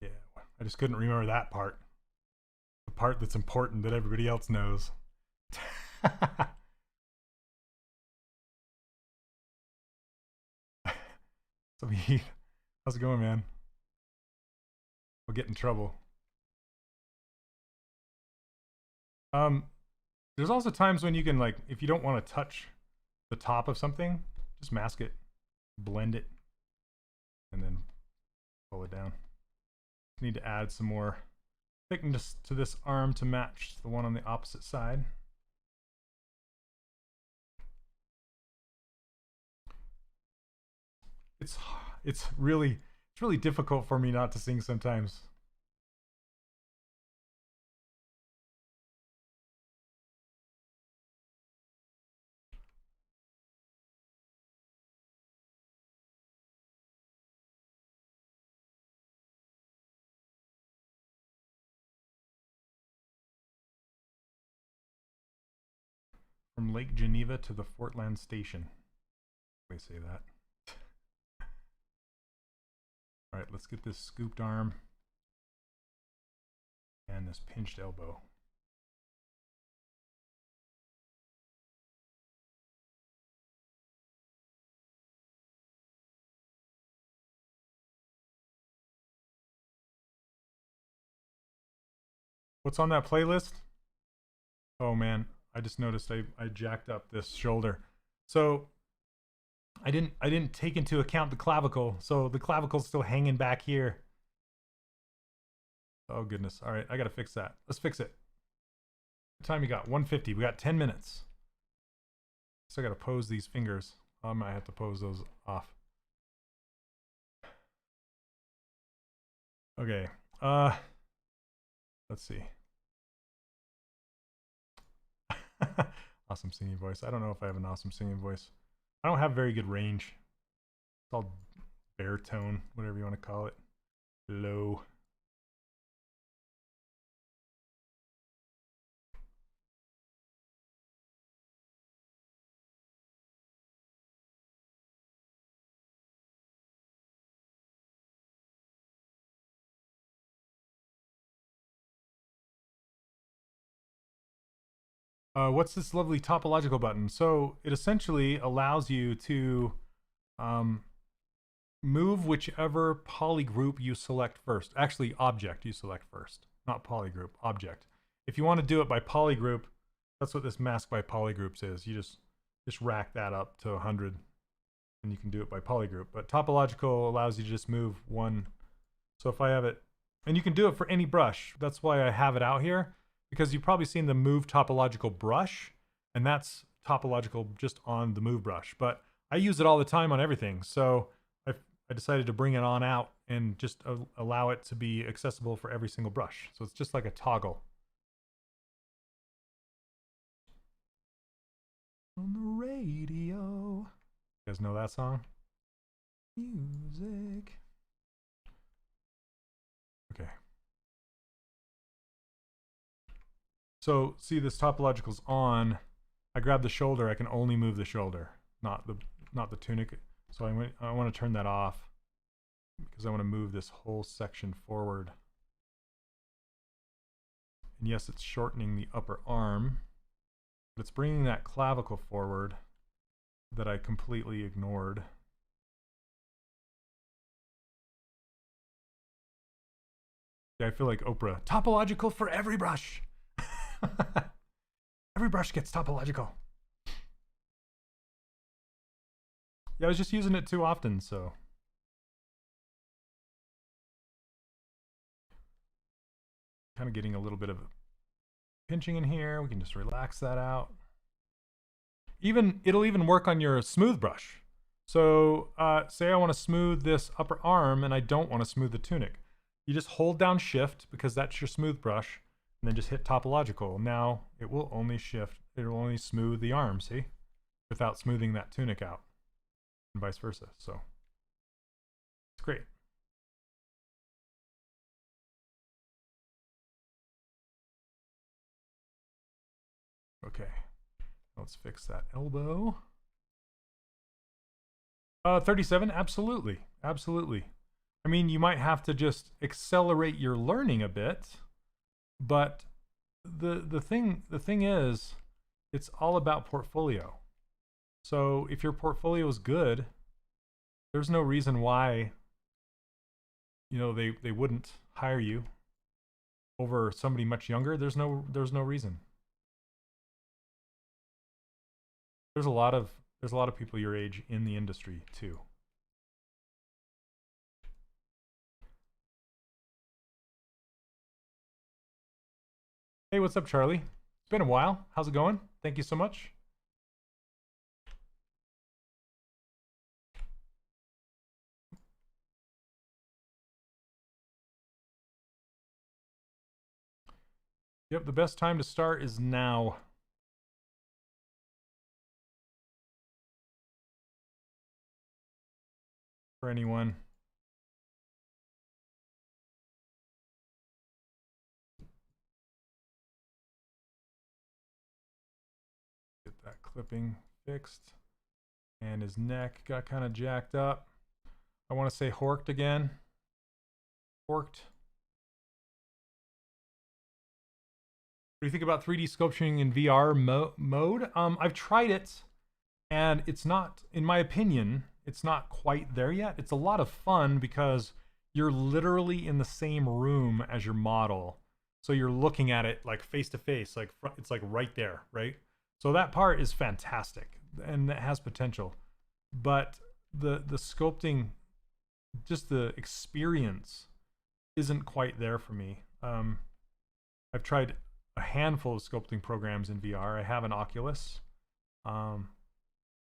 Yeah, I just couldn't remember that part. The part that's important that everybody else knows. So, how's it going, man? We'll get in trouble. There's also times when you can, like, if you don't want to touch the top of something, just mask it, blend it, and then pull it down. Need to add some more thickness to this arm to match the one on the opposite side. It's really difficult for me not to sing sometimes. From Lake Geneva to the Fortland Station. They say that. All right, let's get this scooped arm and this pinched elbow. What's on that playlist? Oh man, I just noticed I jacked up this shoulder. So I didn't take into account the clavicle. So the clavicle's still hanging back here. Oh goodness. All right, I gotta fix that. Let's fix it. What time you got? 1:50. We got 10 minutes. So I gotta pose these fingers. I might have to pose those off. Okay. Let's see. Awesome singing voice. I don't know if I have an awesome singing voice. I don't have very good range. It's all baritone, whatever you want to call it. Low. What's this lovely topological button? So it essentially allows you to move whichever polygroup you select first. Actually, object you select first, not polygroup, object. If you want to do it by polygroup, that's what this mask by polygroups is. You just rack that up to 100 and you can do it by polygroup. But topological allows you to just move one. So if I have it, and you can do it for any brush. That's why I have it out here, because you've probably seen the move topological brush, and that's topological just on the move brush. But I use it all the time on everything. So I decided to bring it on out and just allow it to be accessible for every single brush. So it's just like a toggle. On the radio. You guys know that song? Music. Okay. So see, this topological's on. I grab the shoulder, I can only move the shoulder, not the tunic. So I want to turn that off because I want to move this whole section forward. And yes, it's shortening the upper arm, but it's bringing that clavicle forward that I completely ignored. Yeah, I feel like Oprah. Topological for every brush. Every brush gets topological. Yeah, I was just using it too often, so. Kind of getting a little bit of pinching in here. We can just relax that out. It'll even work on your smooth brush. So say I want to smooth this upper arm and I don't want to smooth the tunic. You just hold down shift because that's your smooth brush, and then just hit topological. Now it will only shift, it will only smooth the arm, see? Without smoothing that tunic out. And vice versa. So it's great. Okay, let's fix that elbow. 37, absolutely, absolutely. I mean, you might have to just accelerate your learning a bit, but the thing is, it's all about portfolio. So if your portfolio is good, there's no reason why, you know, they wouldn't hire you over somebody much younger. There's no reason. There's a lot of people your age in the industry too. Hey, what's up, Charlie? It's been a while. How's it going? Thank you so much. Yep, the best time to start is now. For anyone. Get that clipping fixed. And his neck got kind of jacked up. I want to say horked again. Horked. What do you think about 3D sculpturing in VR mode? I've tried it, and it's not, in my opinion, it's not quite there yet. It's a lot of fun because you're literally in the same room as your model. So you're looking at it like face to face, like it's like right there, right? So that part is fantastic and it has potential. But the sculpting, just the experience isn't quite there for me. I've tried a handful of sculpting programs in VR. I have an Oculus, and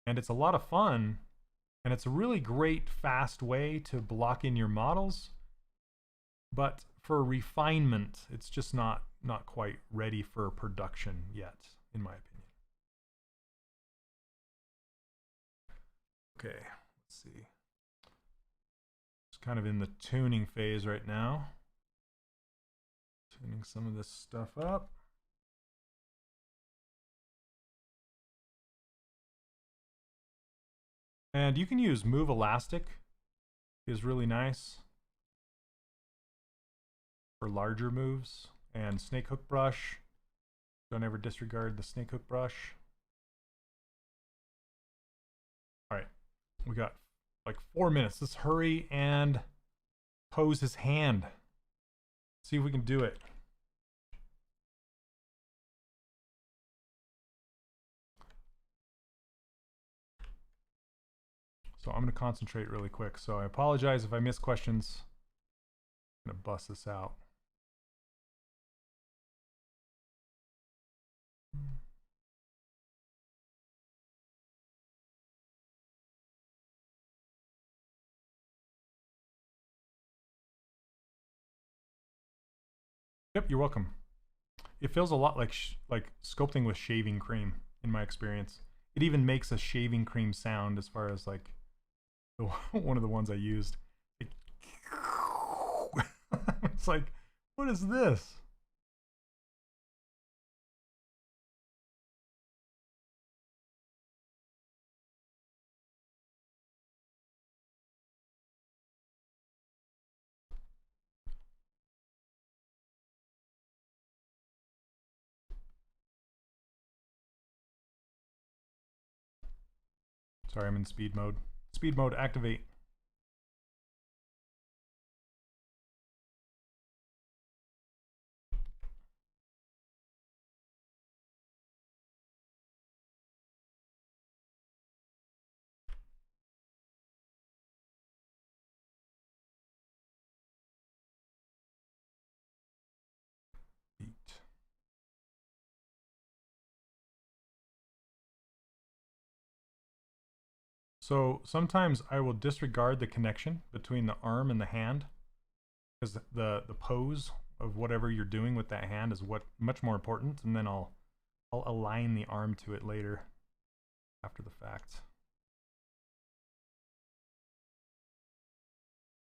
it's a lot of fun, and it's a really great fast way to block in your models, but for refinement it's just not quite ready for production yet, in my opinion. Okay, let's see. It's kind of in the tuning phase right now. Tuning some of this stuff up. And you can use Move Elastic, is really nice for larger moves, and Snake Hook Brush. Don't ever disregard the Snake Hook Brush. All right, we got Like 4 minutes. Let's hurry and pose his hand. See if we can do it. So I'm going to concentrate really quick. So I apologize if I miss questions. I'm going to bust this out. Yep, you're welcome. It feels a lot like sculpting with shaving cream in my experience. It even makes a shaving cream sound as far as like the one of the ones I used. It's like, what is this? Sorry, I'm in speed mode. Speed mode, activate. So sometimes I will disregard the connection between the arm and the hand because the pose of whatever you're doing with that hand is what much more important, and then I'll align the arm to it later after the fact.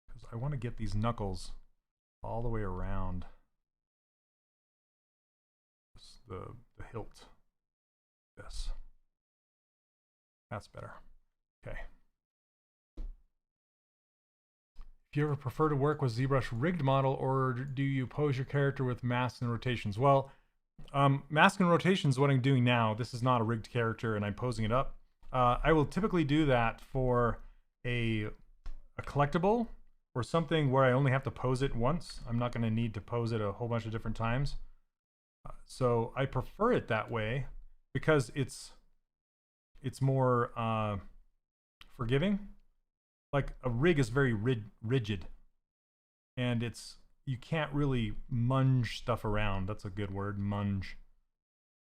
Because I want to get these knuckles all the way around the hilt. This. That's better. Okay. If you ever prefer to work with ZBrush rigged model, or do you pose your character with masks and rotations? Well, mask and rotations is what I'm doing now. This is not a rigged character and I'm posing it up. I will typically do that for a collectible or something where I only have to pose it once. I'm not going to need to pose it a whole bunch of different times. So I prefer it that way because it's more forgiving. Like a rig is very rigid, and you can't really munge stuff around. That's a good word, munge.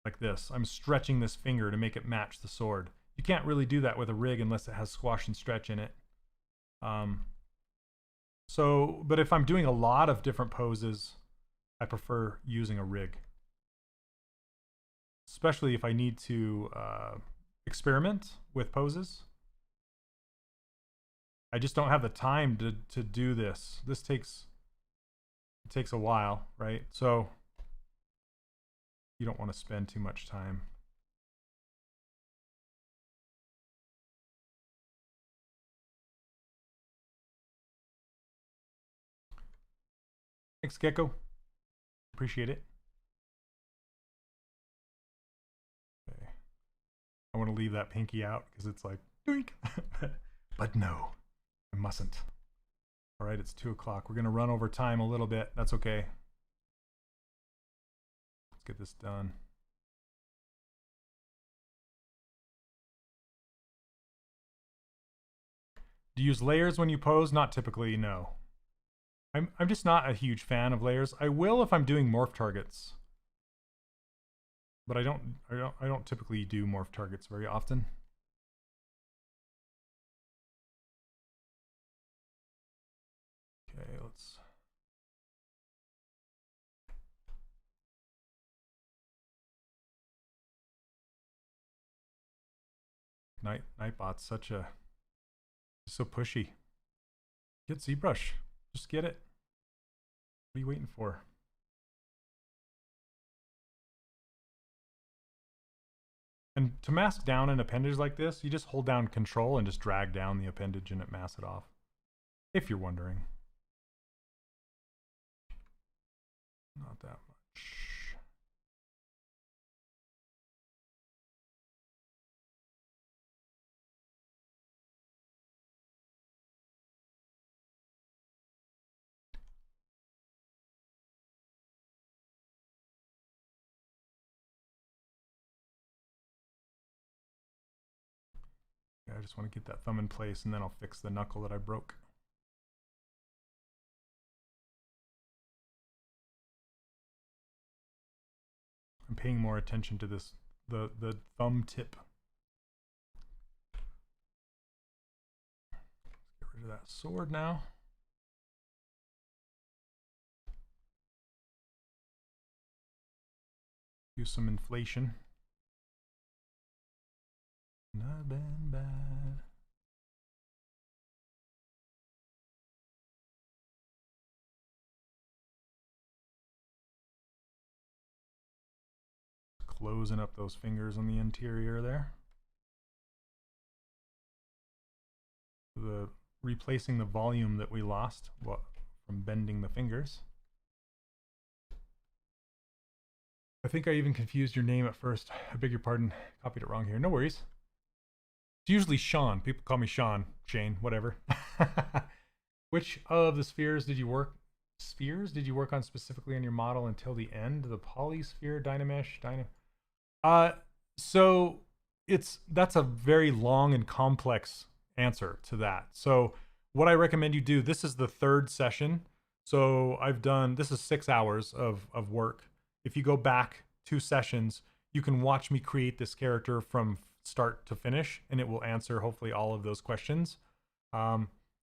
Like this. I'm stretching this finger to make it match the sword. You can't really do that with a rig unless it has squash and stretch in it. But if I'm doing a lot of different poses, I prefer using a rig. Especially if I need to experiment with poses. I just don't have the time to do this. It takes a while, right? So you don't want to spend too much time. Thanks, Gecko. Appreciate it. Okay. I want to leave that pinky out because it's like, doink. But no, I mustn't. All right, it's 2 o'clock. We're going to run over time a little bit. That's okay. Let's get this done. Do you use layers when you pose? Not typically, no. I'm just not a huge fan of layers. I will if I'm doing morph targets. But I don't typically do morph targets very often. Okay, let's Nightbot's so pushy. Get ZBrush. Just get it. What are you waiting for? And to mask down an appendage like this, you just hold down Control and just drag down the appendage and it masks it off. If you're wondering. Not that much. I just want to get that thumb in place, and then I'll fix the knuckle that I broke. I'm paying more attention to this, the thumb tip. Get rid of that sword now. Do some inflation. Not been bad. Closing up those fingers on the interior there. Replacing the volume that we lost from bending the fingers. I think I even confused your name at first. I beg your pardon. Copied it wrong here. No worries. It's usually Sean. People call me Sean, Shane, whatever. Which of the spheres did you work on specifically on your model until the end? The polysphere, Dynamesh, so that's a very long and complex answer to that. So what I recommend you do, this is the third session. So this is 6 hours of work. If you go back 2 sessions, you can watch me create this character from start to finish, and it will answer hopefully all of those questions.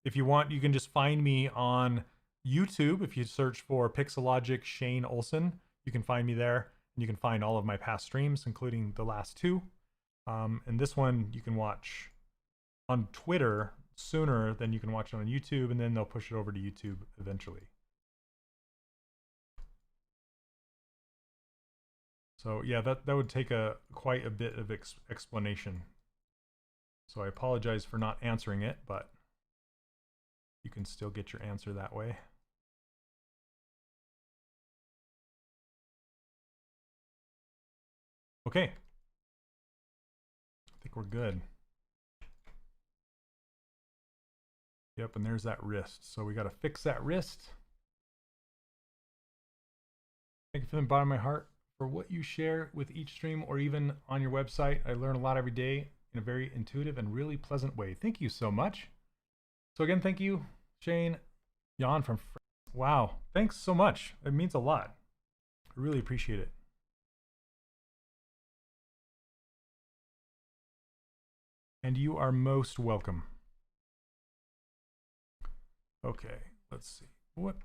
If you want, you can just find me on YouTube. If you search for Pixologic Shane Olson, you can find me there, and you can find all of my past streams, including the last 2. And this one you can watch on Twitter sooner than you can watch it on YouTube, and then they'll push it over to YouTube eventually. So yeah, that would take quite a bit of explanation. So I apologize for not answering it, but you can still get your answer that way. Okay. I think we're good. Yep, and there's that wrist. So we got to fix that wrist. Thank you from the bottom of my heart for what you share with each stream or even on your website. I learn a lot every day in a very intuitive and really pleasant way. Thank you so much. So again, thank you, Shane. Jan from France. Wow, thanks so much. It means a lot. I really appreciate it. And you are most welcome. Okay, let's see. What?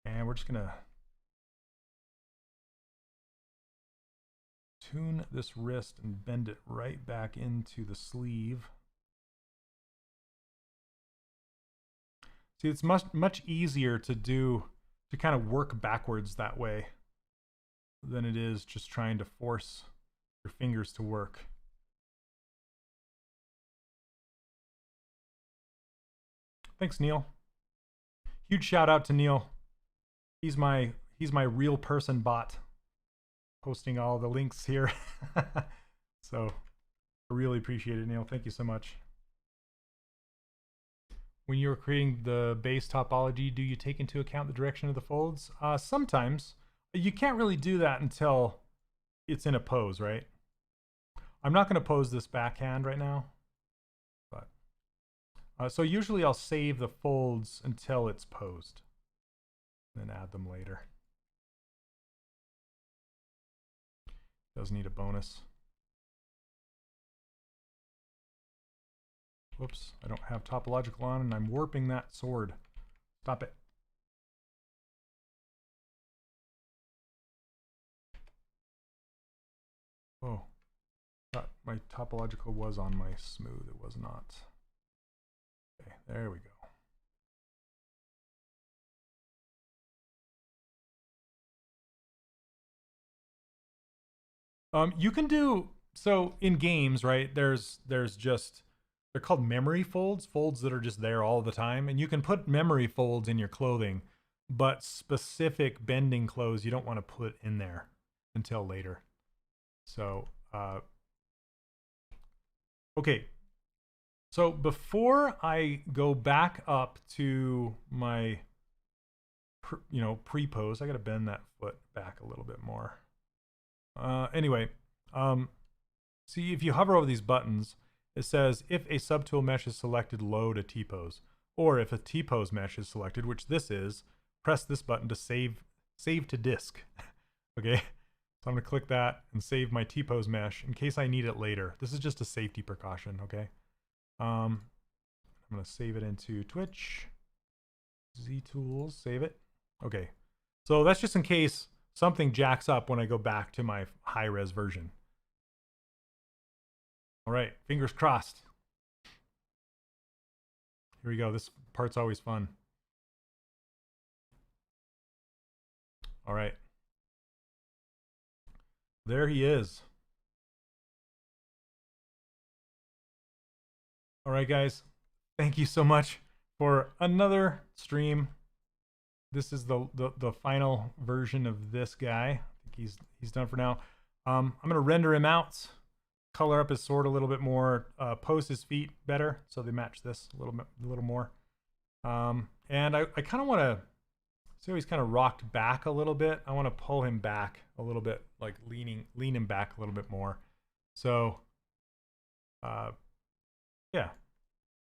And we're just gonna tune this wrist and bend it right back into the sleeve. See, it's much easier to kind of work backwards that way than it is just trying to force your fingers to work. Thanks, Neil. Huge shout out to Neil. He's my real person bot, posting all the links here. So I really appreciate it, Neil. Thank you so much. When you're creating the base topology, do you take into account the direction of the folds? Sometimes. You can't really do that until it's in a pose, right? I'm not going to pose this backhand right now. But so usually I'll save the folds until it's posed, and then add them later. Does need a bonus. Whoops, I don't have topological on and I'm warping that sword. Stop it. Oh, thought my topological was on my smooth. It was not. Okay, there we go. You can do, so in games, right, there's just, they're called memory folds that are just there all the time, and you can put memory folds in your clothing, but specific bending clothes you don't want to put in there until later. So okay, so before I go back up to my pre-pose, I gotta bend that foot back a little bit more. Anyway, see, if you hover over these buttons, it says if a subtool mesh is selected, load a T-pose. Or if a T-pose mesh is selected, which this is, press this button to save to disk. Okay, so I'm gonna click that and save my T-pose mesh in case I need it later. This is just a safety precaution, okay? I'm gonna save it into Twitch. Z-tools, save it. Okay, so that's just in case something jacks up when I go back to my high-res version. All right, fingers crossed. Here we go. This part's always fun. All right. There he is. All right, guys. Thank you so much for another stream. This is the final version of this guy. I think he's done for now. I'm gonna render him out, color up his sword a little bit more, pose his feet better so they match this a little more. And I kind of want to see how he's kind of rocked back a little bit. I want to pull him back a little bit, like lean him back a little bit more. So, yeah.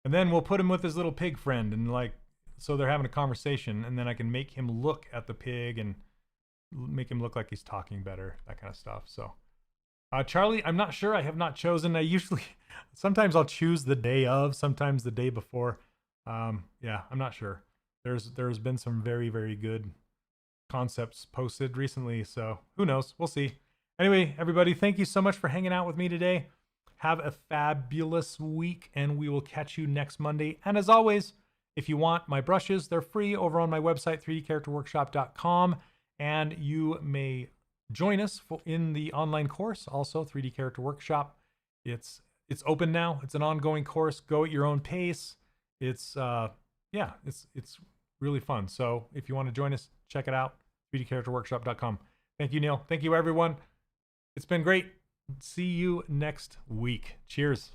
And then we'll put him with his little pig friend, and like, so they're having a conversation, and then I can make him look at the pig and make him look like he's talking better, that kind of stuff. So, Charlie, I'm not sure. I have not chosen. Sometimes I'll choose the day of, sometimes the day before. Yeah, I'm not sure. There's been some very, very good concepts posted recently, so who knows? We'll see. Anyway, everybody, thank you so much for hanging out with me today. Have a fabulous week, and we will catch you next Monday. And as always, if you want my brushes, they're free over on my website, 3dcharacterworkshop.com, and you may join us in the online course, also 3D Character Workshop. It's open now. It's an ongoing course. Go at your own pace. It's it's really fun. So if you want to join us, check it out, 3dcharacterworkshop.com. Thank you, Neil. Thank you, everyone. It's been great. See you next week. Cheers.